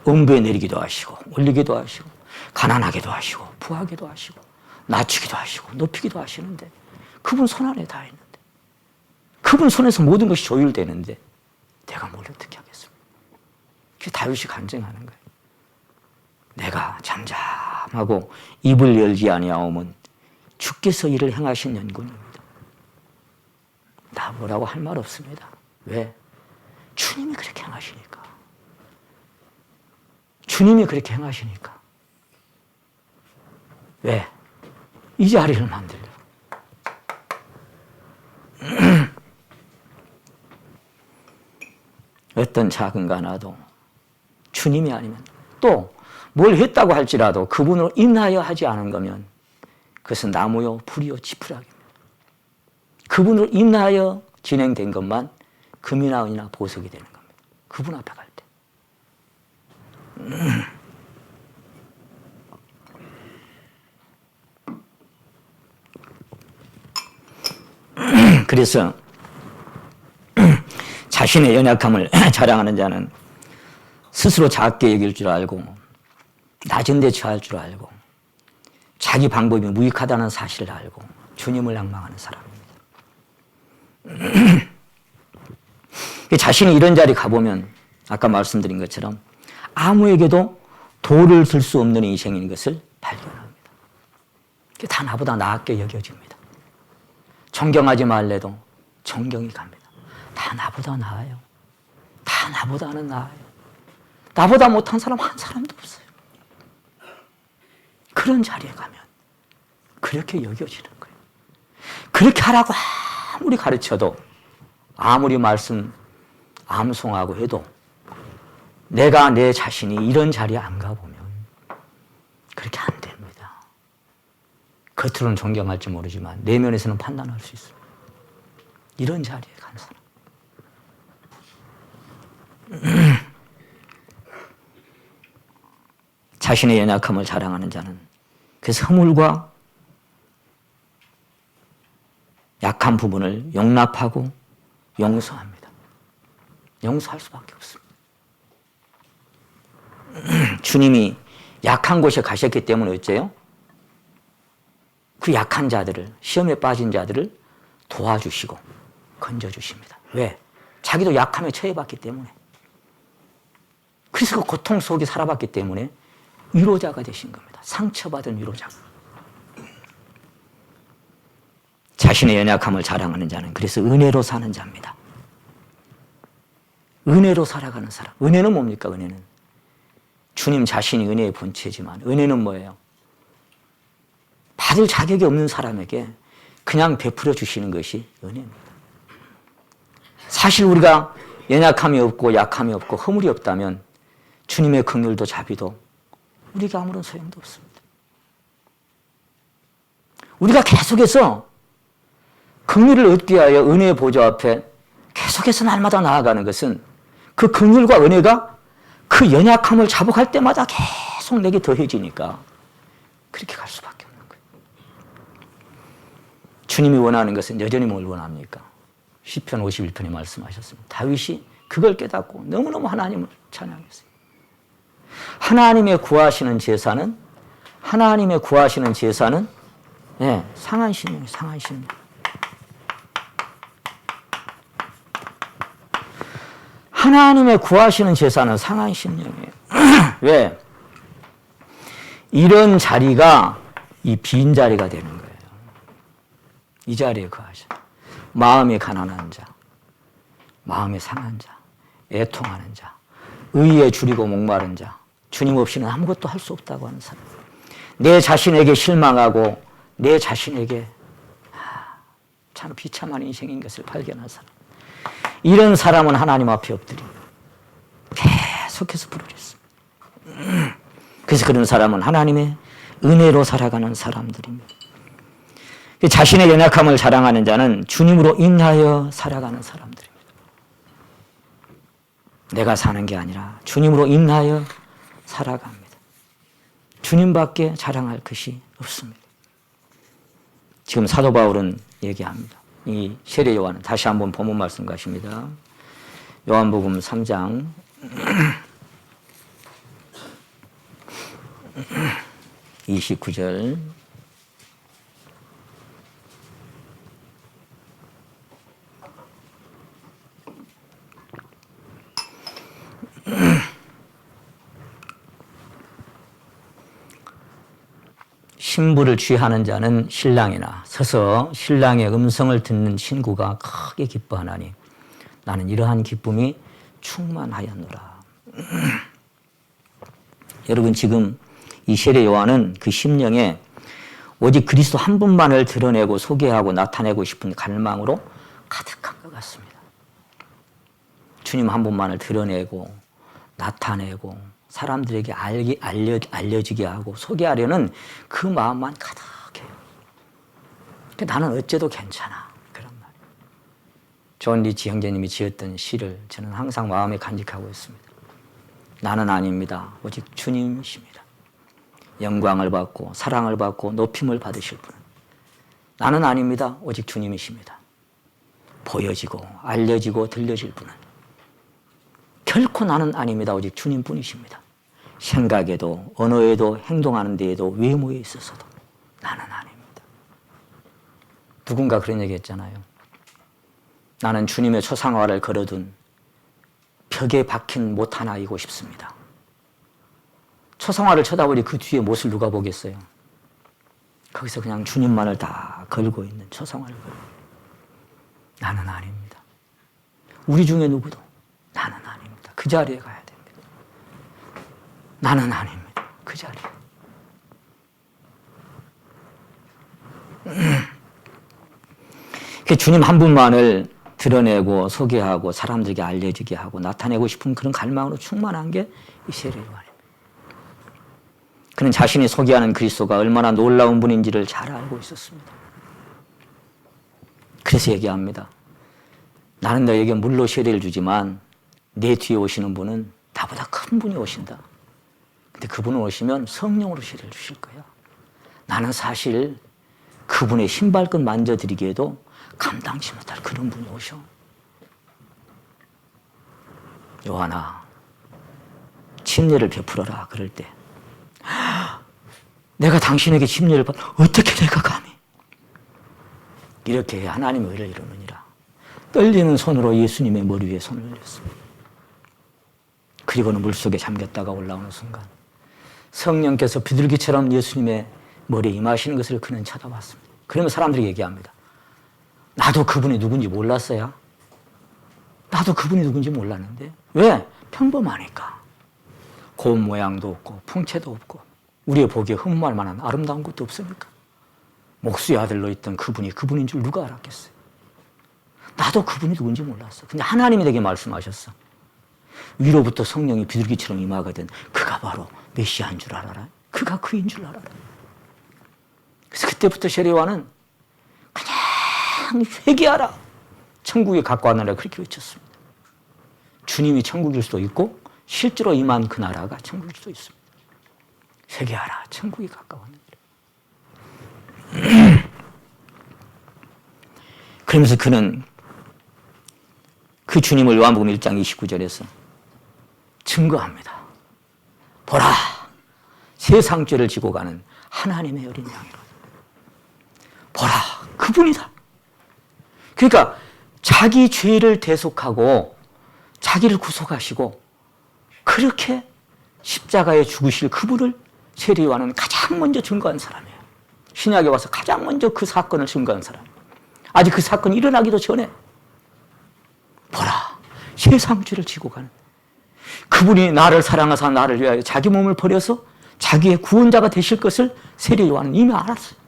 음부에 내리기도 하시고 올리기도 하시고 가난하게도 하시고 부하게도 하시고 낮추기도 하시고 높이기도 하시는데 그분 손 안에 다 있는데, 그분 손에서 모든 것이 조율되는데 내가 뭘 어떻게 하겠습니까? 그게 다윗이 간증하는 거예요. 내가 잠잠하고 입을 열지 아니하오면 주께서 이를 행하신 연군입니다. 나 뭐라고 할 말 없습니다. 왜? 주님이 그렇게 행하시니까. 주님이 그렇게 행하시니까. 왜? 이 자리를 만들려고. 어떤 작은 가 나도 주님이 아니면, 또 뭘 했다고 할지라도 그분으로 인하여 하지 않은 거면 그것은 나무요 불이요 지푸라기입니다. 그분으로 인하여 진행된 것만 금이나 은이나 보석이 되는 겁니다. 그분 앞에 갈 때. 그래서 자신의 연약함을 자랑하는 자는 스스로 작게 여길 줄 알고 낮은 데 처할 줄 알고 자기 방법이 무익하다는 사실을 알고 주님을 앙망하는 사람입니다. 자신이 이런 자리 가보면 아까 말씀드린 것처럼 아무에게도 도를 들 수 없는 인생인 것을 발견합니다. 다 나보다 나았게 여겨집니다. 존경하지 말래도 존경이 갑니다. 다 나보다 나아요. 다 나보다는 나아요. 나보다 못한 사람 한 사람도 없어요. 그런 자리에 가면 그렇게 여겨지는 거예요. 그렇게 하라고 아무리 가르쳐도, 아무리 말씀 암송하고 해도 내가 내 자신이 이런 자리에 안 가보면 그렇게 안 됩니다. 겉으로는 존경할지 모르지만 내면에서는 판단할 수 있습니다. 이런 자리에 간 사람. 자신의 연약함을 자랑하는 자는 그 허물과 약한 부분을 용납하고 용서합니다. 용서할 수밖에 없습니다. 주님이 약한 곳에 가셨기 때문에 어째요? 그 약한 자들을, 시험에 빠진 자들을 도와주시고 건져주십니다. 왜? 자기도 약함에 처해봤기 때문에. 그래서 그 고통 속에 살아봤기 때문에 위로자가 되신 겁니다. 상처받은 위로자. 자신의 연약함을 자랑하는 자는 그래서 은혜로 사는 자입니다. 은혜로 살아가는 사람. 은혜는 뭡니까? 은혜는 주님 자신이 은혜의 본체지만 은혜는 뭐예요? 받을 자격이 없는 사람에게 그냥 베풀어 주시는 것이 은혜입니다. 사실 우리가 연약함이 없고 약함이 없고 허물이 없다면 주님의 긍휼도 자비도 우리가 아무런 소용도 없습니다. 우리가 계속해서 긍휼을 얻기 위하여 은혜의 보좌 앞에 계속해서 날마다 나아가는 것은 그 긍휼과 은혜가 그 연약함을 자복할 때마다 계속 내게 더해지니까 그렇게 갈 수밖에 없는 거예요. 주님이 원하는 것은 여전히 뭘 원합니까? 시편 51편에 말씀하셨습니다. 다윗이 그걸 깨닫고 너무너무 하나님을 찬양했어요. 하나님의 구하시는 제사는 상한 심령이에요. 상한 심령. 하나님의 구하시는 제사는 상한 심령이에요. 왜? 이런 자리가 이 빈 자리가 되는 거예요. 이 자리에 거하셔. 마음이 가난한 자, 마음이 상한 자, 애통하는 자, 의에 줄이고 목마른 자, 주님 없이는 아무것도 할 수 없다고 하는 사람, 내 자신에게 실망하고 내 자신에게 참 비참한 인생인 것을 발견한 사람, 이런 사람은 하나님 앞에 엎드리고 계속해서 부르짖습니다. 그래서 그런 사람은 하나님의 은혜로 살아가는 사람들입니다. 자신의 연약함을 자랑하는 자는 주님으로 인하여 살아가는 사람들입니다. 내가 사는 게 아니라 주님으로 인하여 살아갑니다. 주님밖에 자랑할 것이 없습니다. 지금 사도 바울은 얘기합니다. 이 세례 요한은 다시 한번 본문 말씀 가십니다. 요한복음 3장 29절 신부를 취하는 자는 신랑이나 서서 신랑의 음성을 듣는 친구가 크게 기뻐하나니 나는 이러한 기쁨이 충만하였노라. 여러분, 지금 이 세례 요한은 그 심령에 오직 그리스도 한 분만을 드러내고 소개하고 나타내고 싶은 갈망으로 가득한 것 같습니다. 주님 한 분만을 드러내고 나타내고 사람들에게 알려지게 하고 소개하려는 그 마음만 가득해요. 나는 어째도 괜찮아. 그런 말. 존 리치 형제님이 지었던 시를 저는 항상 마음에 간직하고 있습니다. 나는 아닙니다. 오직 주님이십니다. 영광을 받고 사랑을 받고 높임을 받으실 분은 나는 아닙니다. 오직 주님이십니다. 보여지고 알려지고 들려질 분은 결코 나는 아닙니다. 오직 주님뿐이십니다. 생각에도 언어에도 행동하는 데에도 외모에 있어서도 나는 아닙니다. 누군가 그런 얘기 했잖아요. 나는 주님의 초상화를 걸어둔 벽에 박힌 못 하나이고 싶습니다. 초상화를 쳐다보니 그 뒤에 못을 누가 보겠어요? 거기서 그냥 주님만을 다 걸고 있는 초상화를 걸고 나는 아닙니다. 우리 중에 누구도 나는 아닙니다. 그 자리에 가야 됩니다. 나는 아닙니다. 그 자리에. 주님 한 분만을 드러내고 소개하고 사람들에게 알려지게 하고 나타내고 싶은 그런 갈망으로 충만한 게 이 세례 요한입니다. 그는 자신이 소개하는 그리스도가 얼마나 놀라운 분인지를 잘 알고 있었습니다. 그래서 얘기합니다. 나는 너에게 물로 세례를 주지만 내 뒤에 오시는 분은 나보다 큰 분이 오신다. 근데 그분은 오시면 성령으로 세례를 주실 거야. 나는 사실 그분의 신발끈 만져드리기에도 감당치 못할 그런 분이 오셔. 요한아, 침례를 베풀어라. 그럴 때 내가 당신에게 침례를 받 어떻게 내가 감히 이렇게 하나님의 의를 이루느니라. 떨리는 손으로 예수님의 머리 위에 손을 올렸습니다. 그리고는 물속에 잠겼다가 올라오는 순간 성령께서 비둘기처럼 예수님의 머리에 임하시는 것을 그는 쳐다봤습니다. 그러면 사람들이 얘기합니다. 나도 그분이 누군지 몰랐어요. 나도 그분이 누군지 몰랐는데. 왜? 평범하니까. 고운 모양도 없고 풍채도 없고 우리의 보기에 흠모할 만한 아름다운 것도 없으니까. 목수의 아들로 있던 그분이 그분인 줄 누가 알았겠어요. 나도 그분이 누군지 몰랐어. 근데 하나님이 내게 말씀하셨어. 위로부터 성령이 비둘기처럼 임하거든. 그가 바로 메시아인 줄 알아라. 그가 그인 줄 알아라. 그래서 그때부터 세례요한은 그냥 회개하라. 천국에 갖고 왔느라 그렇게 외쳤습니다. 주님이 천국일 수도 있고 실제로 임한 그 나라가 천국일 수도 있습니다. 회개하라. 천국이 가까웠느니라. 그러면서 그는 그 주님을 요한복음 1장 29절에서 증거합니다. 보라, 세상 죄를 지고 가는 하나님의 어린 양이로다. 보라, 그분이다. 그러니까 자기 죄를 대속하고 자기를 구속하시고 그렇게 십자가에 죽으실 그분을 세례요한은 가장 먼저 증거한 사람이에요. 신약에 와서 가장 먼저 그 사건을 증거한 사람. 아직 그 사건이 일어나기도 전에 보라, 세상 죄를 지고 가는 그분이 나를 사랑하사 나를 위하여 자기 몸을 버려서 자기의 구원자가 되실 것을 세례요한은 이미 알았어요.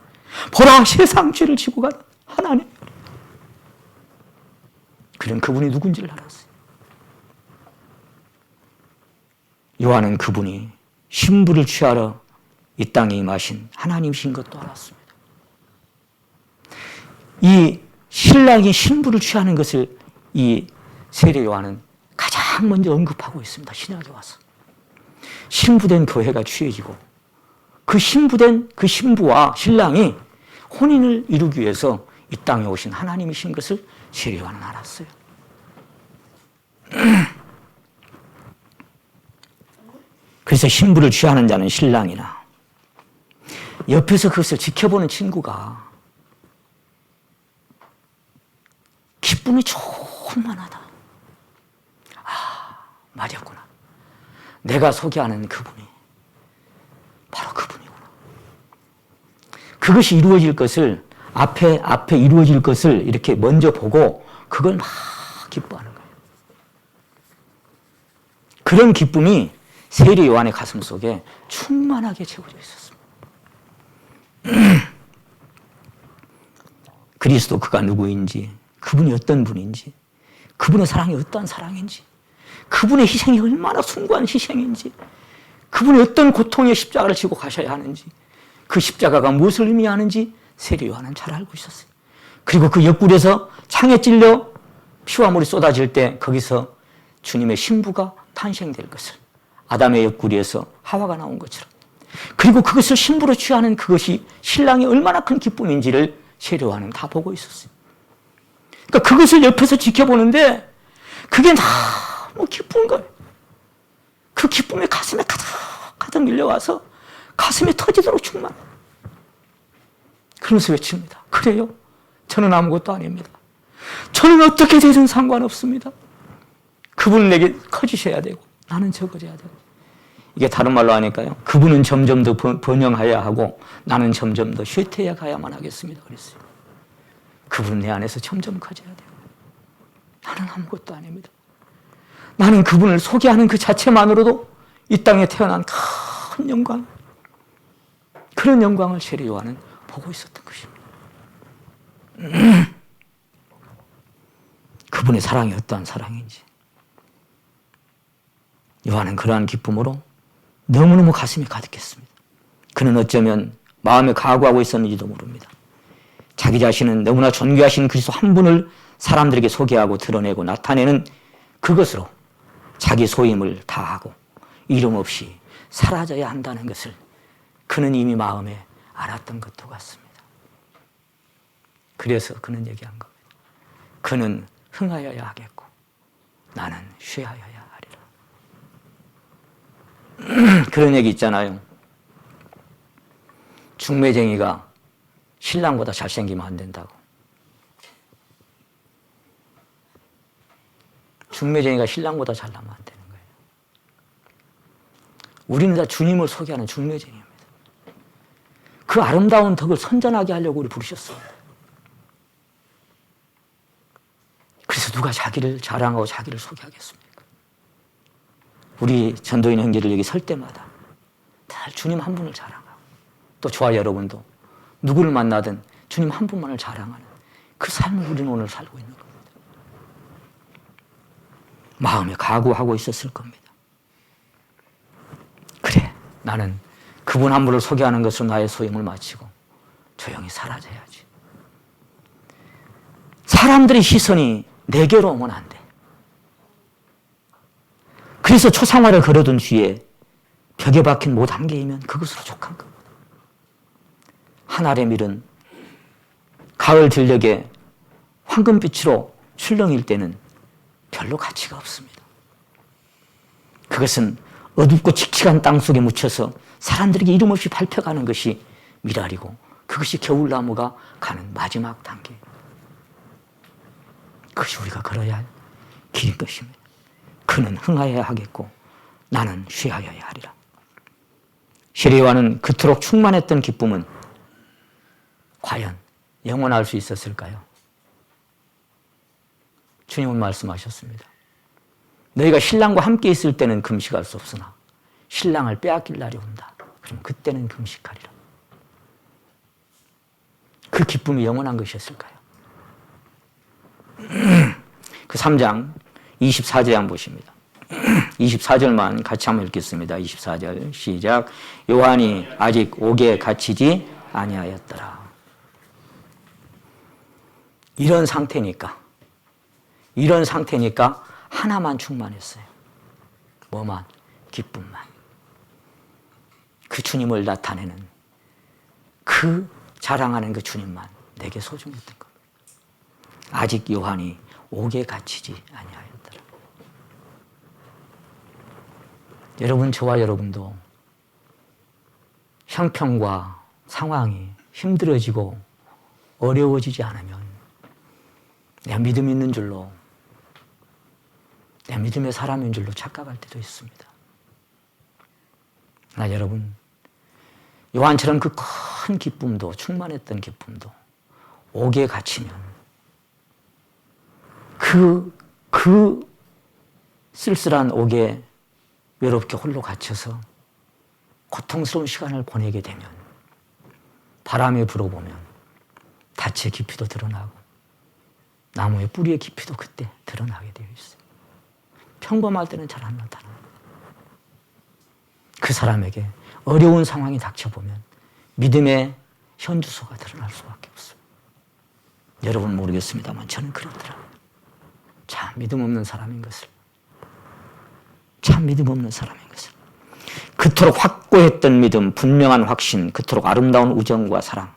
보라, 세상 죄를 지고 가는 하나님. 그는 그분이 누군지를 알았어요. 요한은 그분이 신부를 취하러 이 땅에 임하신 하나님이신 것도 알았습니다. 이 신랑이 신부를 취하는 것을 이 세례요한은 가장 먼저 언급하고 있습니다. 신약에 와서. 신부된 교회가 취해지고 그 신부된 그 신부와 신랑이 혼인을 이루기 위해서 이 땅에 오신 하나님이신 것을 세례요한은 알았어요. 그래서 신부를 취하는 자는 신랑이나 옆에서 그것을 지켜보는 친구가 기쁨이 충만하다. 아, 맞았구나. 내가 소개하는 그분이 바로 그분이구나. 그것이 이루어질 것을 앞에 이루어질 것을 이렇게 먼저 보고 그걸 막 기뻐하는 거예요. 그런 기쁨이 세례 요한의 가슴 속에 충만하게 채워져 있었습니다. 그리스도 그가 누구인지, 그분이 어떤 분인지, 그분의 사랑이 어떤 사랑인지, 그분의 희생이 얼마나 숭고한 희생인지, 그분이 어떤 고통의 십자가를 지고 가셔야 하는지, 그 십자가가 무엇을 의미하는지 세례 요한은 잘 알고 있었어요. 그리고 그 옆구리에서 창에 찔려 피와 물이 쏟아질 때 거기서 주님의 신부가 탄생될 것을, 아담의 옆구리에서 하와가 나온 것처럼, 그리고 그것을 신부로 취하는 그것이 신랑이 얼마나 큰 기쁨인지를 세례 요한은 다 보고 있었어요. 그러니까 그것을 옆에서 지켜보는데 그게 너무 기쁜 거예요. 그 기쁨이 가슴에 가득 밀려와서 가슴이 터지도록 충만. 그러면서 외칩니다. 그래요? 저는 아무것도 아닙니다. 저는 어떻게 되든 상관없습니다. 그분은 내게 커지셔야 되고 나는 적어져야 되고. 이게 다른 말로 하니까요. 그분은 점점 더 번영해야 하고 나는 점점 더 쇠퇴해 가야만 하겠습니다. 그랬어요. 그분은 내 안에서 점점 커져야 돼요. 나는 아무것도 아닙니다. 나는 그분을 소개하는 그 자체만으로도 이 땅에 태어난 큰 영광, 그런 영광을 세례 요한은 보고 있었던 것입니다. 그분의 사랑이 어떠한 사랑인지. 요한은 그러한 기쁨으로 너무너무 가슴이 가득했습니다. 그는 어쩌면 마음에 각오하고 있었는지도 모릅니다. 자기 자신은 너무나 존귀하신 그리스도 한 분을 사람들에게 소개하고 드러내고 나타내는 그것으로 자기 소임을 다하고 이름 없이 사라져야 한다는 것을 그는 이미 마음에 알았던 것도 같습니다. 그래서 그는 얘기한 겁니다. 그는 흥하여야 하겠고 나는 쉬하여야 하리라. 그런 얘기 있잖아요. 중매쟁이가 신랑보다 잘생기면 안 된다고. 중매쟁이가 신랑보다 잘나면 안 되는 거예요. 우리는 다 주님을 소개하는 중매쟁이입니다. 그 아름다운 덕을 선전하게 하려고 우리 부르셨습니다. 누가 자기를 자랑하고 자기를 소개하겠습니까? 우리 전도인 형제들 여기 설 때마다 다 주님 한 분을 자랑하고, 또 저와 여러분도 누구를 만나든 주님 한 분만을 자랑하는 그 삶을 우리는 오늘 살고 있는 겁니다. 마음에 각오하고 있었을 겁니다. 그래, 나는 그분 한 분을 소개하는 것으로 나의 소임을 마치고 조용히 사라져야지. 사람들의 시선이 내게로 오면 안 돼. 그래서 초상화를 걸어둔 뒤에 벽에 박힌 못 한 개이면 그것으로 족한 겁니다. 하늘의 밀은 가을 들녘에 황금빛으로 출렁일 때는 별로 가치가 없습니다. 그것은 어둡고 칙칙한 땅속에 묻혀서 사람들에게 이름 없이 밟혀가는 것이 미랄이고, 그것이 겨울나무가 가는 마지막 단계. 그것이 우리가 걸어야 할 길일 것입니다. 그는 흥하여야 하겠고 나는 쉬하여야 하리라. 시리와는 그토록 충만했던 기쁨은 과연 영원할 수 있었을까요? 주님은 말씀하셨습니다. 너희가 신랑과 함께 있을 때는 금식할 수 없으나 신랑을 빼앗길 날이 온다. 그럼 그때는 금식하리라. 그 기쁨이 영원한 것이었을까요? 그 3장 24절에 한번 보십니다. 24절만 같이 한번 읽겠습니다. 24절 시작. 요한이 아직 옥에 갇히지 아니하였더라. 이런 상태니까 하나만 충만했어요. 뭐만? 기쁨만. 그 주님을 나타내는, 그 자랑하는 그 주님만 내게 소중했던 겁니다. 아직 요한이 옥에 갇히지 아니하였더라. 여러분, 저와 여러분도 형편과 상황이 힘들어지고 어려워지지 않으면 내가 믿음 있는 줄로, 내 믿음의 사람인 줄로 착각할 때도 있습니다. 나 여러분, 요한처럼 그 큰 기쁨도, 충만했던 기쁨도 옥에 갇히면 그 쓸쓸한 옥에 외롭게 홀로 갇혀서 고통스러운 시간을 보내게 되면 바람이 불어보면 닻의 깊이도 드러나고 나무의 뿌리의 깊이도 그때 드러나게 되어 있어요. 평범할 때는 잘 안 나타납니다. 그 사람에게 어려운 상황이 닥쳐보면 믿음의 현주소가 드러날 수밖에 없어요. 여러분 모르겠습니다만 저는 그렇더라고요. 참 믿음 없는 사람인 것을. 그토록 확고했던 믿음, 분명한 확신, 그토록 아름다운 우정과 사랑,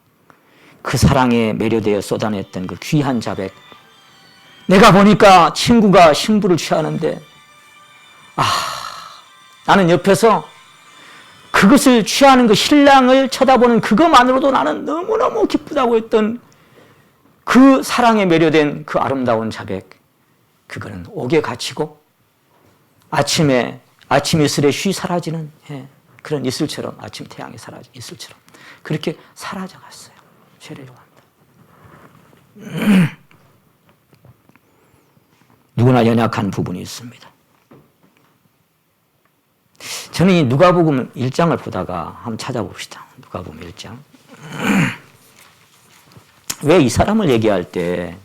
그 사랑에 매료되어 쏟아냈던 그 귀한 자백. 내가 보니까 친구가 신부를 취하는데 나는 옆에서 그것을 취하는 그 신랑을 쳐다보는 그것만으로도 나는 너무너무 기쁘다고 했던 그 사랑에 매료된 그 아름다운 자백. 그거는 옥에 갇히고 아침 이슬에 쉬 사라지는 그런 이슬처럼, 아침 태양이 사라진 이슬처럼 그렇게 사라져갔어요. 죄를 요한다. 누구나 연약한 부분이 있습니다. 저는 이 누가복음 1장을 보다가 한번 찾아봅시다. 누가복음 1장. 왜 이 사람을 얘기할 때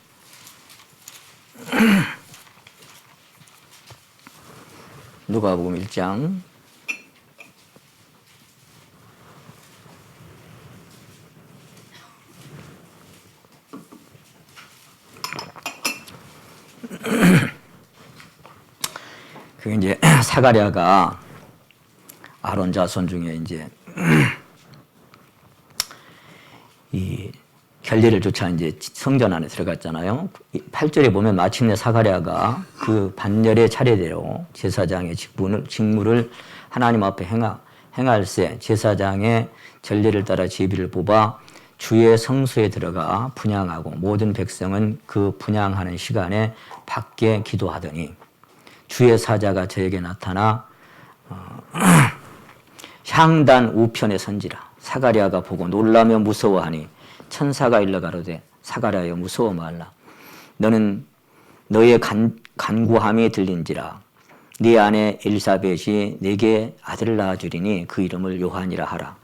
누가복음 1장 그게 이제 사가랴가 아론 자손 중에 이제 이 결례를 쫓아 이제 성전 안에 들어갔잖아요. 8절에 보면 마침내 사가랴가 그 반열의 차례대로 제사장의 직무를 하나님 앞에 행할세 제사장의 전례를 따라 제비를 뽑아 주의 성소에 들어가 분향하고 모든 백성은 그 분향하는 시간에 밖에 기도하더니 주의 사자가 저에게 나타나 향단 우편에 선지라. 사가랴가 보고 놀라며 무서워하니 천사가 일러 가로되 사가랴여 무서워 말라. 너는 너의 간구함이 들린지라. 네 아내 엘리사벳이 네게 아들을 낳아주리니 그 이름을 요한이라 하라.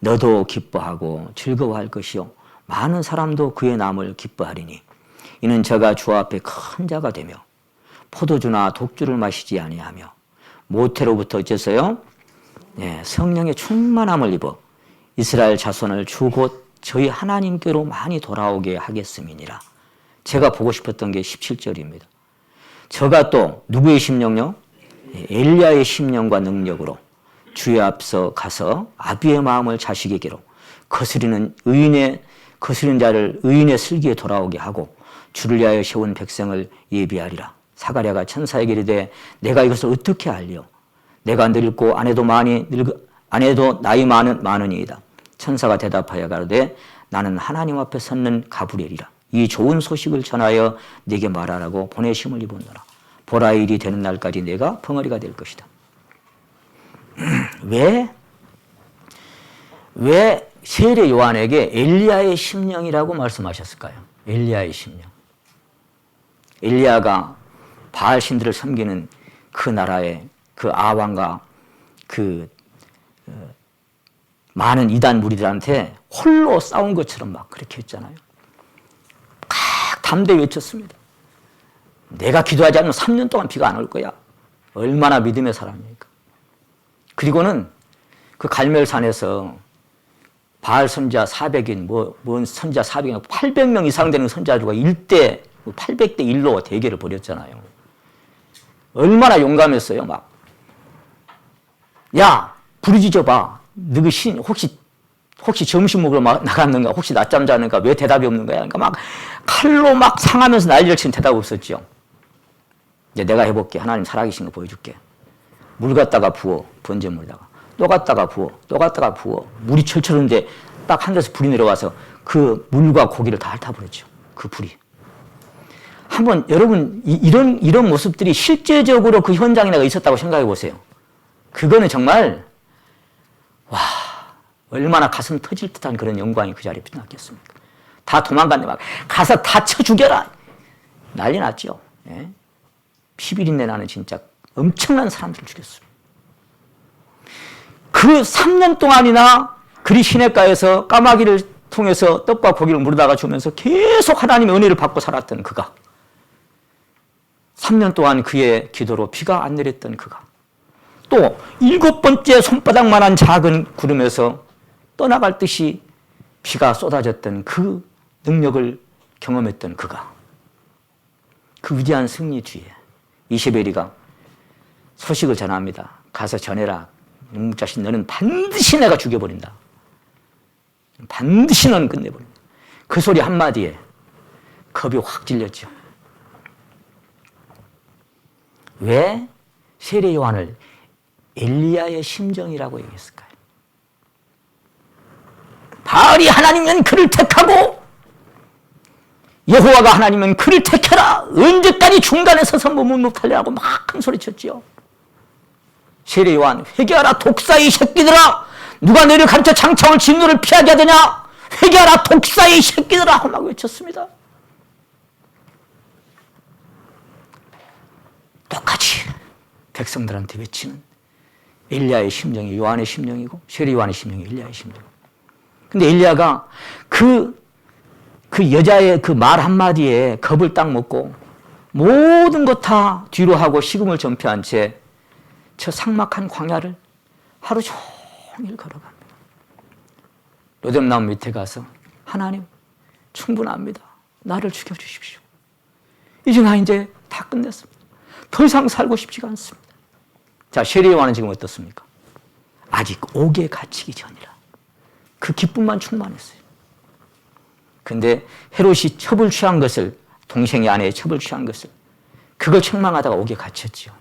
너도 기뻐하고 즐거워할 것이요 많은 사람도 그의 남을 기뻐하리니 이는 저가 주 앞에 큰 자가 되며 포도주나 독주를 마시지 아니하며 모태로부터 어째서요? 성령의 충만함을 입어 이스라엘 자손을 주 곧 저희 하나님께로 많이 돌아오게 하겠음이니라. 제가 보고 싶었던 게 17절입니다. 저가 또 누구의 심령요? 엘리야의 심령과 능력으로 주의 앞서 가서 아비의 마음을 자식에게로 거스리는 자를 의인의 슬기에 돌아오게 하고 주를 위하여 세운 백성을 예비하리라. 사가랴가 천사에게 이르되 내가 이것을 어떻게 알리요? 내가 늙고 아내도 나이 많으니이다. 천사가 대답하여 가로되 나는 하나님 앞에 섰는 가브리엘이라. 이 좋은 소식을 전하여 네게 말하라고 보내심을 입었노라. 보라 일이 되는 날까지 내가 벙어리가 될 것이다. 왜 세례 요한에게 엘리야의 심령이라고 말씀하셨을까요? 엘리야의 심령. 엘리야가 바알 신들을 섬기는 그 나라의 그 아왕과 그 많은 이단 무리들한테 홀로 싸운 것처럼 막 그렇게 했잖아요. 막 담대히 외쳤습니다. 내가 기도하지 않으면 3년 동안 비가 안 올 거야. 얼마나 믿음의 사람입니까? 그리고는 그 갈멜산에서 바알 선자 400인, 뭔 선자 400인, 800명 이상 되는 선자들과 800대 1로 대결을 벌였잖아요. 얼마나 용감했어요, 막. 야, 부르짖어봐. 너희 신, 혹시 점심 먹으러 나갔는가? 혹시 낮잠 자는가? 왜 대답이 없는 거야? 그러니까 막 칼로 막 상하면서 난리를 치는 대답 없었죠. 이제 내가 해볼게. 하나님 살아계신 거 보여줄게. 물 갖다가 부어, 번제물에다가. 또 갖다가 부어, 또 갖다가 부어. 물이 철철 흐르는데 딱 하늘에서 불이 내려와서 그 물과 고기를 다 핥아버렸죠. 그 불이. 한번 여러분 이런 모습들이 실제적으로 그 현장에 내가 있었다고 생각해 보세요. 그거는 정말 와 얼마나 가슴 터질 듯한 그런 영광이 그 자리에 빛났겠습니까? 다 도망갔네. 막 가서 다 쳐 죽여라. 난리 났죠. 예? 피비린내 나는 진짜 엄청난 사람들을 죽였어요. 그 3년 동안이나 그리 시냇가에서 까마귀를 통해서 떡과 고기를 물어다가 주면서 계속 하나님의 은혜를 받고 살았던 그가 3년 동안 그의 기도로 비가 안 내렸던 그가 또 7번째 손바닥만한 작은 구름에서 떠나갈 듯이 비가 쏟아졌던 그 능력을 경험했던 그가 그 위대한 승리 뒤에 이세벨이가 소식을 전합니다. 가서 전해라. 이놈 자식 너는 반드시 내가 죽여버린다. 반드시 너는 끝내버린다. 그 소리 한마디에 겁이 확 질렸죠. 왜 세례 요한을 엘리야의 심정이라고 얘기했을까요? 바알이 하나님은 그를 택하고 여호와가 하나님은 그를 택해라. 언제까지 중간에 서서 못하려고 막 큰 소리 쳤죠. 세례 요한 회개하라 독사의 새끼들아. 누가 너를 가르쳐 장차올 진노를 피하게 하더냐. 회개하라 독사의 새끼들아 하고 막 외쳤습니다. 똑같이 백성들한테 외치는 엘리야의 심정이 요한의 심정이고 세례 요한의 심정이 엘리야의 심정. 근데 엘리야가 그 여자의 그 말 한마디에 겁을 딱 먹고 모든 것 다 뒤로 하고 식음을 전폐한 채 저 삭막한 광야를 하루 종일 걸어갑니다. 로뎀나무 밑에 가서 하나님 충분합니다. 나를 죽여주십시오. 이제 다 끝냈습니다. 더 이상 살고 싶지가 않습니다. 자, 세례 요한은 지금 어떻습니까? 아직 옥에 갇히기 전이라. 그 기쁨만 충만했어요. 근데 헤롯이 첩을 취한 것을 동생의 아내의 첩을 취한 것을 그걸 책망하다가 옥에 갇혔죠.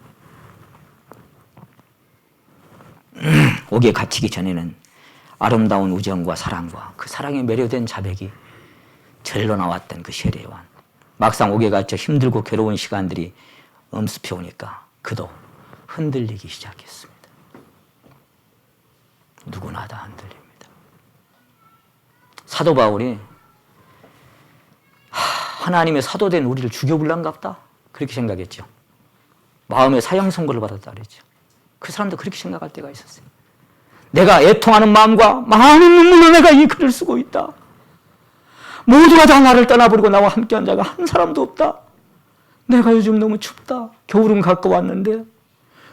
옥에 갇히기 전에는 아름다운 우정과 사랑과 그 사랑에 매료된 자백이 절로 나왔던 그 세례 요한. 막상 옥에 갇혀 힘들고 괴로운 시간들이 엄습해 오니까 그도 흔들리기 시작했습니다. 누구나 다 흔들립니다. 사도 바울이 하나님의 사도된 우리를 죽여볼란갑다 그렇게 생각했죠. 마음의 사형 선고를 받았다 그랬죠. 그 사람도 그렇게 생각할 때가 있었어요. 내가 애통하는 마음과 많은 눈물로 내가 이 글을 쓰고 있다. 모두가 다 나를 떠나버리고 나와 함께한 자가 한 사람도 없다. 내가 요즘 너무 춥다. 겨울은 가까웠는데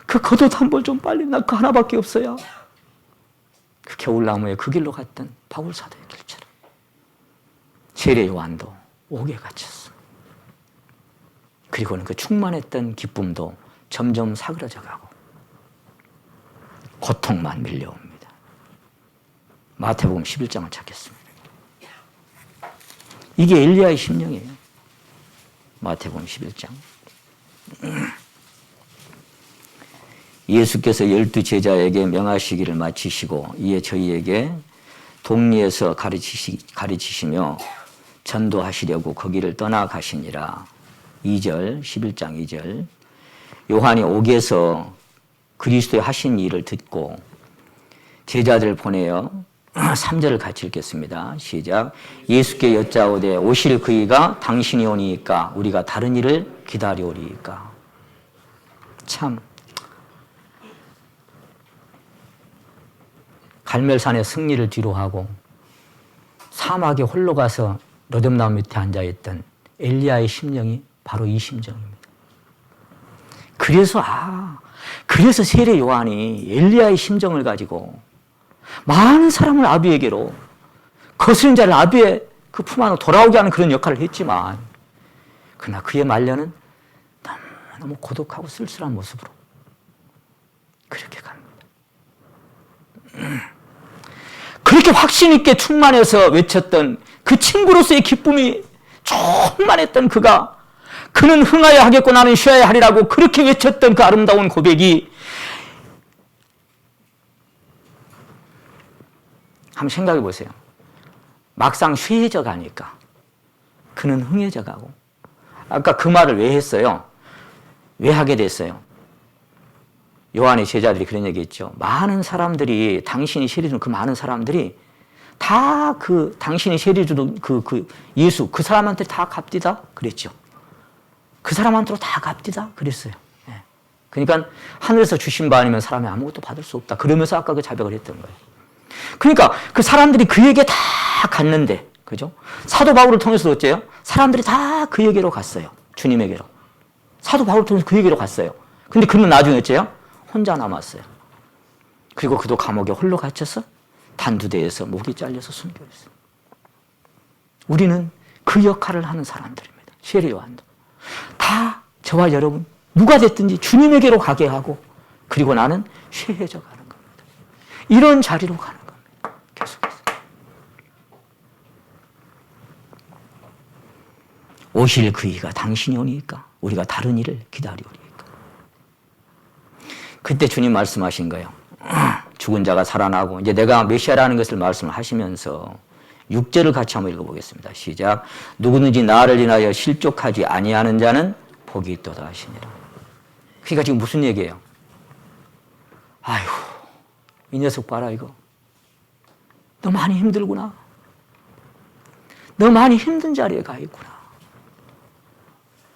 그 겉옷 한 벌 좀 빨리 나 그 하나밖에 없어야. 그 겨울나무에 그 길로 갔던 바울 사도의 길처럼 세례 요한도 옥에 갇혔어. 그리고는 그 충만했던 기쁨도 점점 사그라져 가고 고통만 밀려옵니다. 마태복음 11장을 찾겠습니다. 이게 엘리야의 심령이에요. 마태복음 11장. 예수께서 12 제자에게 명하시기를 마치시고 이에 저희에게 동리에서 가르치시며 전도하시려고 거기를 떠나가시니라. 2절, 11장 2절. 요한이 옥에서 그리스도의 하신 일을 듣고 제자들을 보내어 3절을 같이 읽겠습니다. 시작. 예수께 여짜오되 오실 그이가 당신이 오니까 우리가 다른 일을 기다려오리이까. 참 갈멜산의 승리를 뒤로하고 사막에 홀로 가서 로뎀나무 밑에 앉아있던 엘리야의 심령이 바로 이 심정입니다. 그래서 세례 요한이 엘리야의 심정을 가지고 많은 사람을 아비에게로 거스른 자를 아비의 그 품 안으로 돌아오게 하는 그런 역할을 했지만 그러나 그의 말년은 너무 고독하고 쓸쓸한 모습으로 그렇게 갑니다. 그렇게 확신 있게 충만해서 외쳤던 그 친구로서의 기쁨이 충만했던 그는 흥하여야 하겠고 나는 쉬어야 하리라고 그렇게 외쳤던 그 아름다운 고백이 한번 생각해 보세요. 막상 쉬해져 가니까 그는 흥해져 가고 아까 그 말을 왜 했어요? 왜 하게 됐어요? 요한의 제자들이 그런 얘기 했죠. 많은 사람들이 당신이 세례주는 그 많은 사람들이 다 그 당신이 세례주는 그 예수 그 사람한테 다 갚디다 그랬죠. 그 사람한테로 다 갚디다 그랬어요. 네. 그러니까 하늘에서 주신 바 아니면 사람이 아무것도 받을 수 없다. 그러면서 아까 그 자백을 했던 거예요. 그러니까 그 사람들이 그에게 다 갔는데, 그죠? 사도 바울을 통해서 어째요? 사람들이 다 그에게로 갔어요. 주님에게로. 사도 바울을 통해서 그에게로 갔어요. 근데 그는 나중에 어째요? 혼자 남았어요. 그리고 그도 감옥에 홀로 갇혀서 단두대에서 목이 잘려서 순교했어요. 우리는 그 역할을 하는 사람들입니다. 세례 요한도. 다 저와 여러분 누가 됐든지 주님에게로 가게 하고 그리고 나는 쇠해져 가는 겁니다. 이런 자리로 가는 겁니다. 계속해서. 오실 그이가 당신이 오니까 우리가 다른 일을 기다리오리까. 그때 주님 말씀하신 거예요. 죽은 자가 살아나고 이제 내가 메시아라는 것을 말씀을 하시면서 6절을 같이 한번 읽어보겠습니다. 시작. 누구든지 나를 인하여 실족하지 아니하는 자는 복이 있도다 하시니라. 그러니까 지금 무슨 얘기예요? 아이고 이 녀석 봐라 이거. 너 많이 힘들구나. 너 많이 힘든 자리에 가 있구나.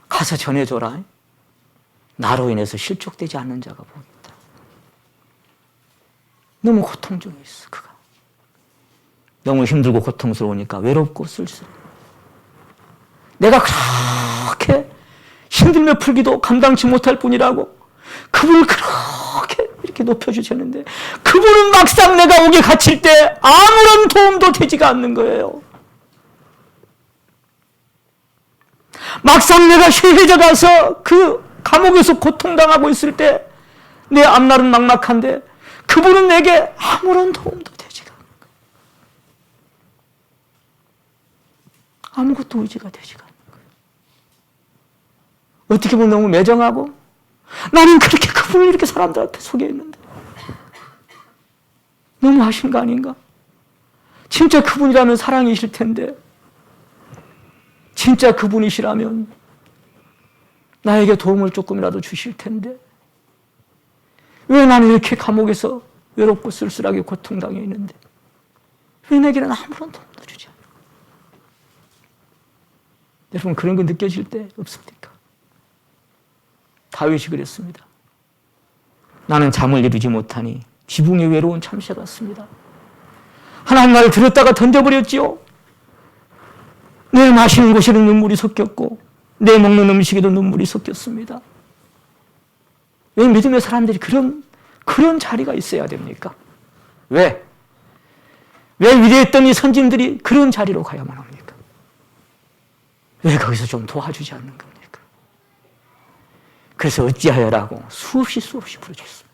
가서 전해줘라. 나로 인해서 실족되지 않는 자가 복이 있다. 너무 고통 중에 있어 그가. 너무 힘들고 고통스러우니까 외롭고 쓸쓸해. 내가 그렇게 힘들며 풀기도 감당치 못할 뿐이라고 그분을 그렇게 이렇게 높여주셨는데 그분은 막상 내가 옥에 갇힐 때 아무런 도움도 되지가 않는 거예요. 막상 내가 쇠해져 가서 그 감옥에서 고통당하고 있을 때 내 앞날은 막막한데 그분은 내게 아무런 도움도 되지가 않는 거예요. 아무것도 의지가 되지가 않는 거예요. 어떻게 보면 너무 매정하고 나는 그렇게 그분을 이렇게 사람들 앞에 소개했는데 너무 하신 거 아닌가? 진짜 그분이라면 사랑이실 텐데 진짜 그분이시라면 나에게 도움을 조금이라도 주실 텐데 왜 나는 이렇게 감옥에서 외롭고 쓸쓸하게 고통당해 있는데 왜 내게는 아무런 도움도 주지 않는 거예요? 여러분 그런 거 느껴질 때 없습니까? 다윗이 그랬습니다. 나는 잠을 이루지 못하니 지붕에 외로운 참새 같습니다. 하나님 말을 들었다가 던져버렸지요. 내 마시는 곳에도 눈물이 섞였고 내 먹는 음식에도 눈물이 섞였습니다. 왜 믿음의 사람들이 그런 자리가 있어야 됩니까? 왜 위대했던 이 선진들이 그런 자리로 가야만 합니까? 왜 거기서 좀 도와주지 않는 겁니까? 그래서 어찌하여라고 수없이 부르셨습니다.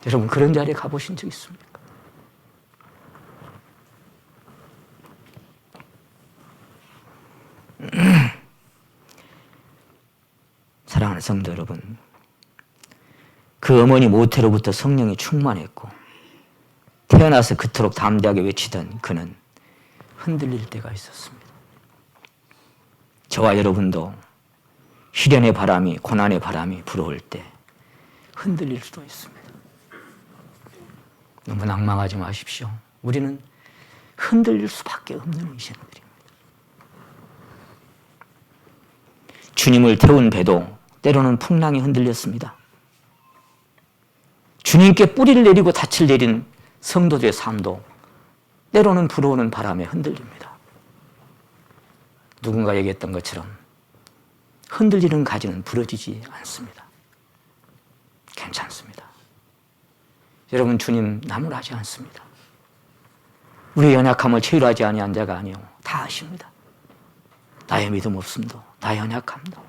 여러분 그런 자리에 가보신 적 있습니까? 사랑하는 성도 여러분, 그 어머니 모태로부터 성령이 충만했고 태어나서 그토록 담대하게 외치던 그는 흔들릴 때가 있었습니다. 저와 여러분도 시련의 바람이, 고난의 바람이 불어올 때 흔들릴 수도 있습니다. 너무 낭망하지 마십시오. 우리는 흔들릴 수밖에 없는 인생들입니다. 주님을 태운 배도 때로는 풍랑이 흔들렸습니다. 주님께 뿌리를 내리고 닻을 내린 성도들의 삶도 때로는 불어오는 바람에 흔들립니다. 누군가 얘기했던 것처럼 흔들리는 가지는 부러지지 않습니다. 괜찮습니다. 여러분 주님 나무라지 않습니다. 우리의 연약함을 체휼하지 아니한 자가 아니요 다 아십니다. 나의 믿음 없음도 나의 연약함도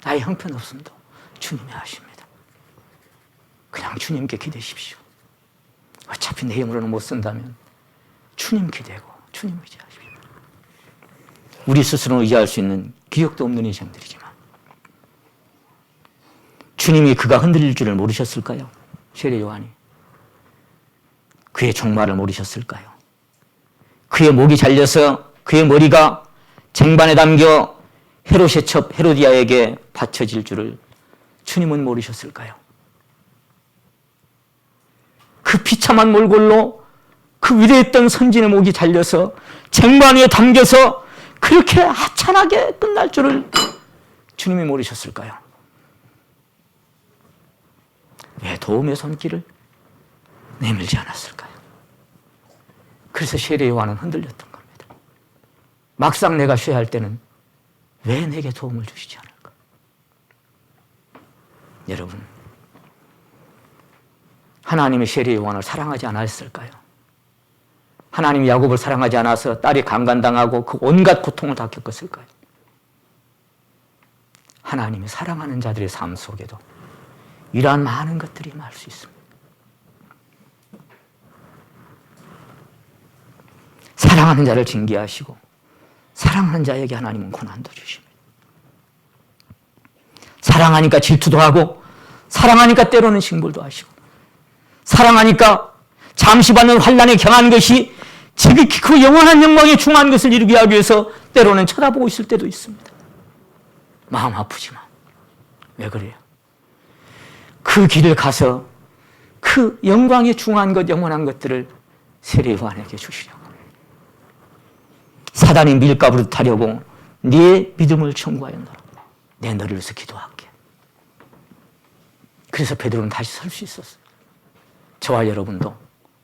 나의 형편없음도 주님이 아십니다. 그냥 주님께 기대십시오. 어차피 내 힘으로는 못 쓴다면 주님 기대고 주님 의지하십시오. 우리 스스로는 의지할 수 있는 기억도 없는 인생들이지만 주님이 그가 흔들릴 줄을 모르셨을까요? 세례 요한이 그의 종말을 모르셨을까요? 그의 목이 잘려서 그의 머리가 쟁반에 담겨 헤롯의 첩 헤로디아에게 바쳐질 줄을 주님은 모르셨을까요? 그 비참한 몰골로 그 위대했던 선진의 목이 잘려서 쟁반 위에 담겨서 그렇게 하찮하게 끝날 줄을 주님이 모르셨을까요? 왜 도움의 손길을 내밀지 않았을까요? 그래서 세례 요한은 흔들렸던 겁니다. 막상 내가 쉬어야 할 때는 왜 내게 도움을 주시지 않을까? 여러분, 하나님이 세례 요한을 사랑하지 않았을까요? 하나님이 야곱을 사랑하지 않아서 딸이 강간당하고 그 온갖 고통을 다 겪었을까요? 하나님이 사랑하는 자들의 삶 속에도 이러한 많은 것들이 임할 수 있습니다. 사랑하는 자를 징계하시고 사랑하는 자에게 하나님은 고난도 주십니다. 사랑하니까 질투도 하고 사랑하니까 때로는 징벌도 하시고 사랑하니까 잠시 받는 환난에 경한 것이 지극히 그 영원한 영광에 중한 것을 이루게 하기 위해서 때로는 쳐다보고 있을 때도 있습니다. 마음 아프지만 왜 그래요? 그 길을 가서 그 영광에 중한 것, 영원한 것들을 세례 요한에게 주시려고 사단이 밀가부로 타려고 네 믿음을 청구하였노라. 내 너를 위해서 기도할게. 그래서 베드로는 다시 설 수 있었어요. 저와 여러분도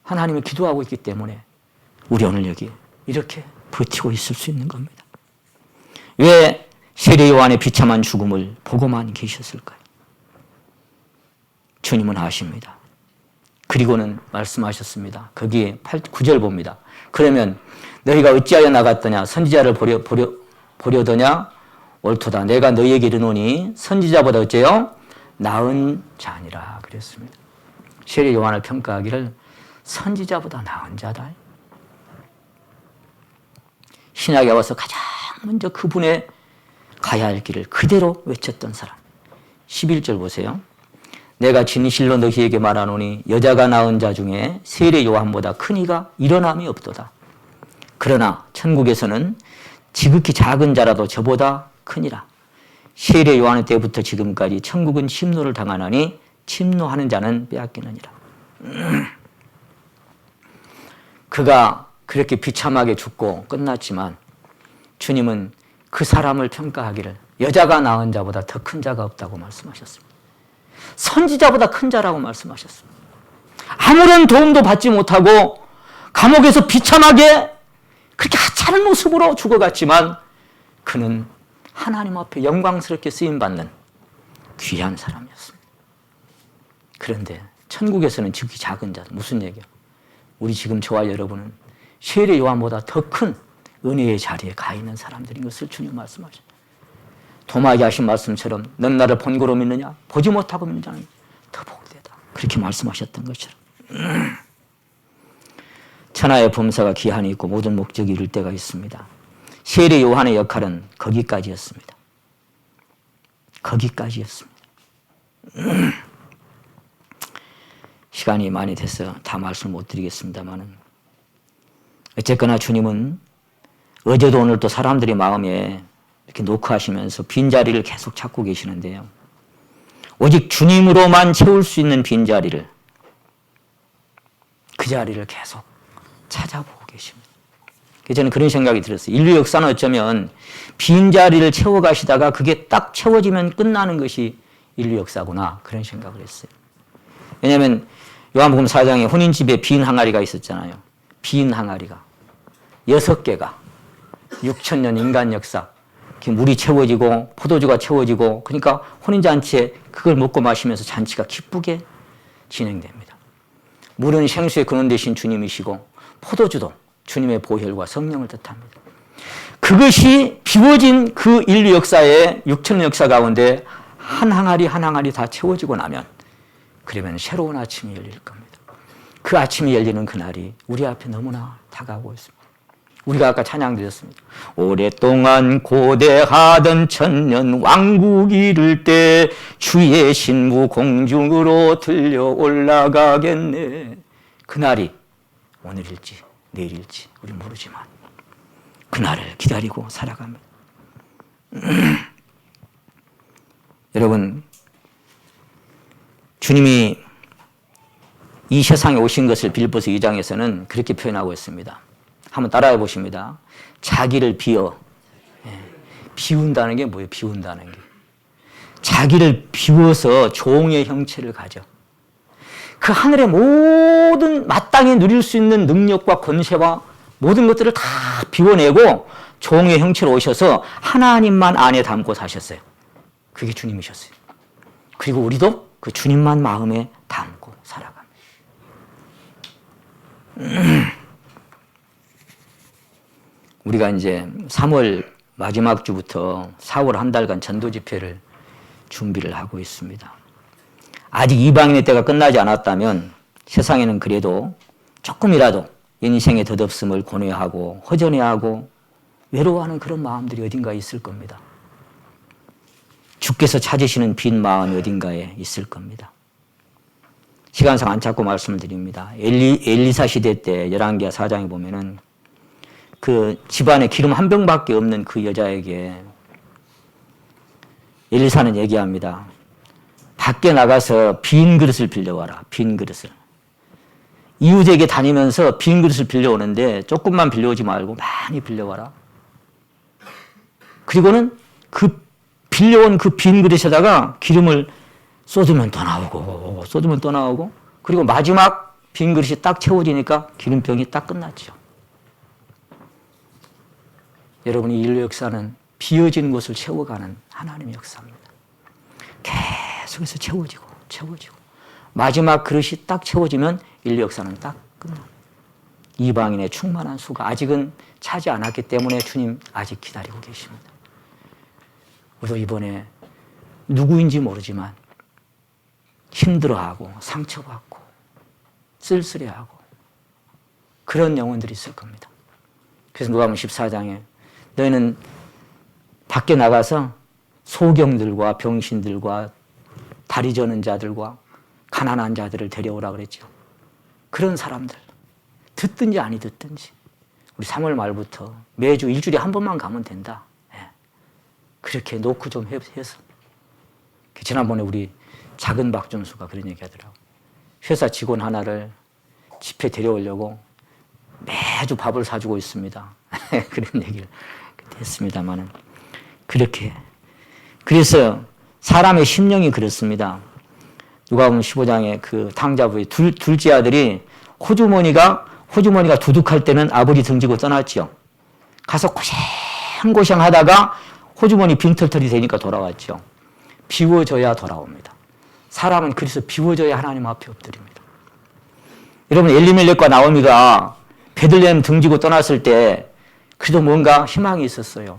하나님이 기도하고 있기 때문에 우리 오늘 여기 이렇게 버티고 있을 수 있는 겁니다. 왜 세례 요한의 비참한 죽음을 보고만 계셨을까요? 주님은 아십니다. 그리고는 말씀하셨습니다. 거기에 9절 봅니다. 그러면 너희가 어찌하여 나갔더냐? 선지자를 보려더냐? 옳도다. 내가 너희에게 이르노니 선지자보다 어째요? 나은 자니라 그랬습니다. 세례 요한을 평가하기를 선지자보다 나은 자다. 신약에 와서 가장 먼저 그분의 가야 할 길을 그대로 외쳤던 사람. 11절 보세요. 내가 진실로 너희에게 말하노니 여자가 낳은 자 중에 세례 요한보다 큰 이가 일어남이 없도다. 그러나 천국에서는 지극히 작은 자라도 저보다 크니라. 세례 요한 때부터 지금까지 천국은 침노를 당하나니 침노하는 자는 빼앗기느니라. 그가 그렇게 비참하게 죽고 끝났지만 주님은 그 사람을 평가하기를 여자가 낳은 자보다 더 큰 자가 없다고 말씀하셨습니다. 선지자보다 큰 자라고 말씀하셨습니다. 아무런 도움도 받지 못하고 감옥에서 비참하게 그렇게 하찮은 모습으로 죽어갔지만 그는 하나님 앞에 영광스럽게 쓰임받는 귀한 사람이었습니다. 그런데 천국에서는 지극히 작은 자, 무슨 얘기야? 우리 지금 저와 여러분은 세례 요한보다 더 큰 은혜의 자리에 가 있는 사람들인 것을 주님 말씀하십니다. 도마에게 하신 말씀처럼 넌 나를 본고로 믿느냐? 보지 못하고 믿는 자는 더 복되다. 그렇게 말씀하셨던 것처럼 천하의 범사가 기한이 있고 모든 목적이 이룰 때가 있습니다. 세례 요한의 역할은 거기까지였습니다. 거기까지였습니다. 시간이 많이 돼서 다 말씀 못 드리겠습니다만 어쨌거나 주님은 어제도 오늘도 사람들의 마음에 이렇게 녹화하시면서 빈자리를 계속 찾고 계시는데요. 오직 주님으로만 채울 수 있는 빈자리를 그 자리를 계속 찾아보고 계십니다. 저는 그런 생각이 들었어요. 인류 역사는 어쩌면 빈자리를 채워가시다가 그게 딱 채워지면 끝나는 것이 인류 역사구나 그런 생각을 했어요. 왜냐하면 요한복음 4장에 혼인집에 빈 항아리가 있었잖아요. 빈 항아리가 6개가 6,000년 인간 역사 물이 채워지고 포도주가 채워지고 그러니까 혼인잔치에 그걸 먹고 마시면서 잔치가 기쁘게 진행됩니다. 물은 생수의 근원 되신 주님이시고 포도주도 주님의 보혈과 성령을 뜻합니다. 그것이 비워진 그 인류 역사의 6,000년 역사 가운데 한 항아리 한 항아리 다 채워지고 나면 그러면 새로운 아침이 열릴 겁니다. 그 아침이 열리는 그날이 우리 앞에 너무나 다가오고 있습니다. 우리가 아까 찬양 드렸습니다. 오랫동안 고대하던 천년 왕국이 이를 때 주의 신부 공중으로 들려 올라가겠네. 그날이 오늘일지 내일일지 우리 모르지만 그날을 기다리고 살아갑니다. 여러분, 주님이 이 세상에 오신 것을 빌립보서 2장에서는 그렇게 표현하고 있습니다. 한번 따라해 보십니다. 자기를 비운다는 게 뭐예요? 비운다는 게. 자기를 비워서 종의 형체를 가져. 그 하늘의 모든 마땅히 누릴 수 있는 능력과 권세와 모든 것들을 다 비워내고 종의 형체로 오셔서 하나님만 안에 담고 사셨어요. 그게 주님이셨어요. 그리고 우리도 그 주님만 마음에 담고 살아갑니다. 우리가 이제 3월 마지막 주부터 4월 한 달간 전도 집회를 준비를 하고 있습니다. 아직 이방인의 때가 끝나지 않았다면 세상에는 그래도 조금이라도 인생의 덧없음을 고뇌하고 허전해하고 외로워하는 그런 마음들이 어딘가에 있을 겁니다. 주께서 찾으시는 빈 마음이 어딘가에 있을 겁니다. 시간상 안 찾고 말씀을 드립니다. 엘리사 시대 때 열왕기하 4장에 보면은 그 집안에 기름 한 병밖에 없는 그 여자에게 엘리사는 얘기합니다. 밖에 나가서 빈 그릇을 빌려와라. 빈 그릇을. 이웃에게 다니면서 빈 그릇을 빌려오는데 조금만 빌려오지 말고 많이 빌려와라. 그리고는 그 빌려온 그 빈 그릇에다가 기름을 쏟으면 또 나오고 쏟으면 또 나오고 그리고 마지막 빈 그릇이 딱 채워지니까 기름병이 딱 끝났죠. 여러분, 이 인류 역사는 비어진 곳을 채워가는 하나님의 역사입니다. 계속해서 채워지고 마지막 그릇이 딱 채워지면 인류 역사는 딱 끝납니다. 이방인의 충만한 수가 아직은 차지 않았기 때문에 주님 아직 기다리고 계십니다. 우리도 이번에 누구인지 모르지만 힘들어하고 상처받고 쓸쓸해하고 그런 영혼들이 있을 겁니다. 그래서 누가복음 14장에 너희는 밖에 나가서 소경들과 병신들과 다리 저는 자들과 가난한 자들을 데려오라 그랬죠. 그런 사람들 듣든지 아니 듣든지 우리 3월 말부터 매주 일주일에 한 번만 가면 된다. 그렇게 노크 좀 해서. 지난번에 우리 작은 박준수가 그런 얘기 하더라고. 회사 직원 하나를 집회 데려오려고 매주 밥을 사주고 있습니다. 그런 얘기를 했습니다만은 그렇게 그래서 사람의 심령이 그렇습니다. 누가복음 15장에 그 탕자부의 둘째 아들이 호주머니가 두둑할 때는 아버지 등지고 떠났죠. 가서 고생고생 하다가 호주머니 빈털털이 되니까 돌아왔죠. 비워져야 돌아옵니다. 사람은 그래서 비워져야 하나님 앞에 엎드립니다. 여러분, 엘리멜렉과 나오미가 베들레헴 등지고 떠났을 때 그래도 뭔가 희망이 있었어요.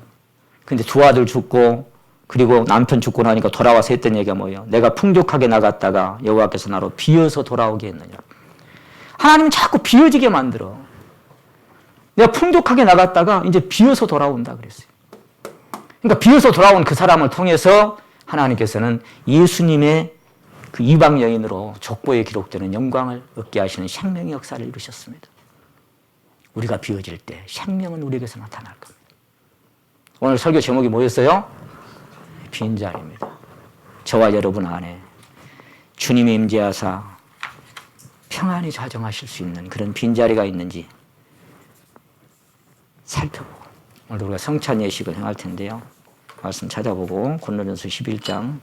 근데 두 아들 죽고 그리고 남편 죽고 나니까 돌아와서 했던 얘기가 뭐예요? 내가 풍족하게 나갔다가 여호와께서 나로 비어서 돌아오게 했느냐. 하나님은 자꾸 비어지게 만들어. 내가 풍족하게 나갔다가 이제 비어서 돌아온다 그랬어요. 그러니까 비어서 돌아온 그 사람을 통해서 하나님께서는 예수님의 그 이방 여인으로 족보에 기록되는 영광을 얻게 하시는 생명의 역사를 이루셨습니다. 우리가 비어질 때 생명은 우리에게서 나타날 겁니다. 오늘 설교 제목이 뭐였어요? 빈자리입니다. 저와 여러분 안에 주님이 임재하사 평안히 좌정하실 수 있는 그런 빈자리가 있는지 살펴보고 오늘 우리가 성찬 예식을 행할 텐데요. 말씀 찾아보고 고린도전서 11장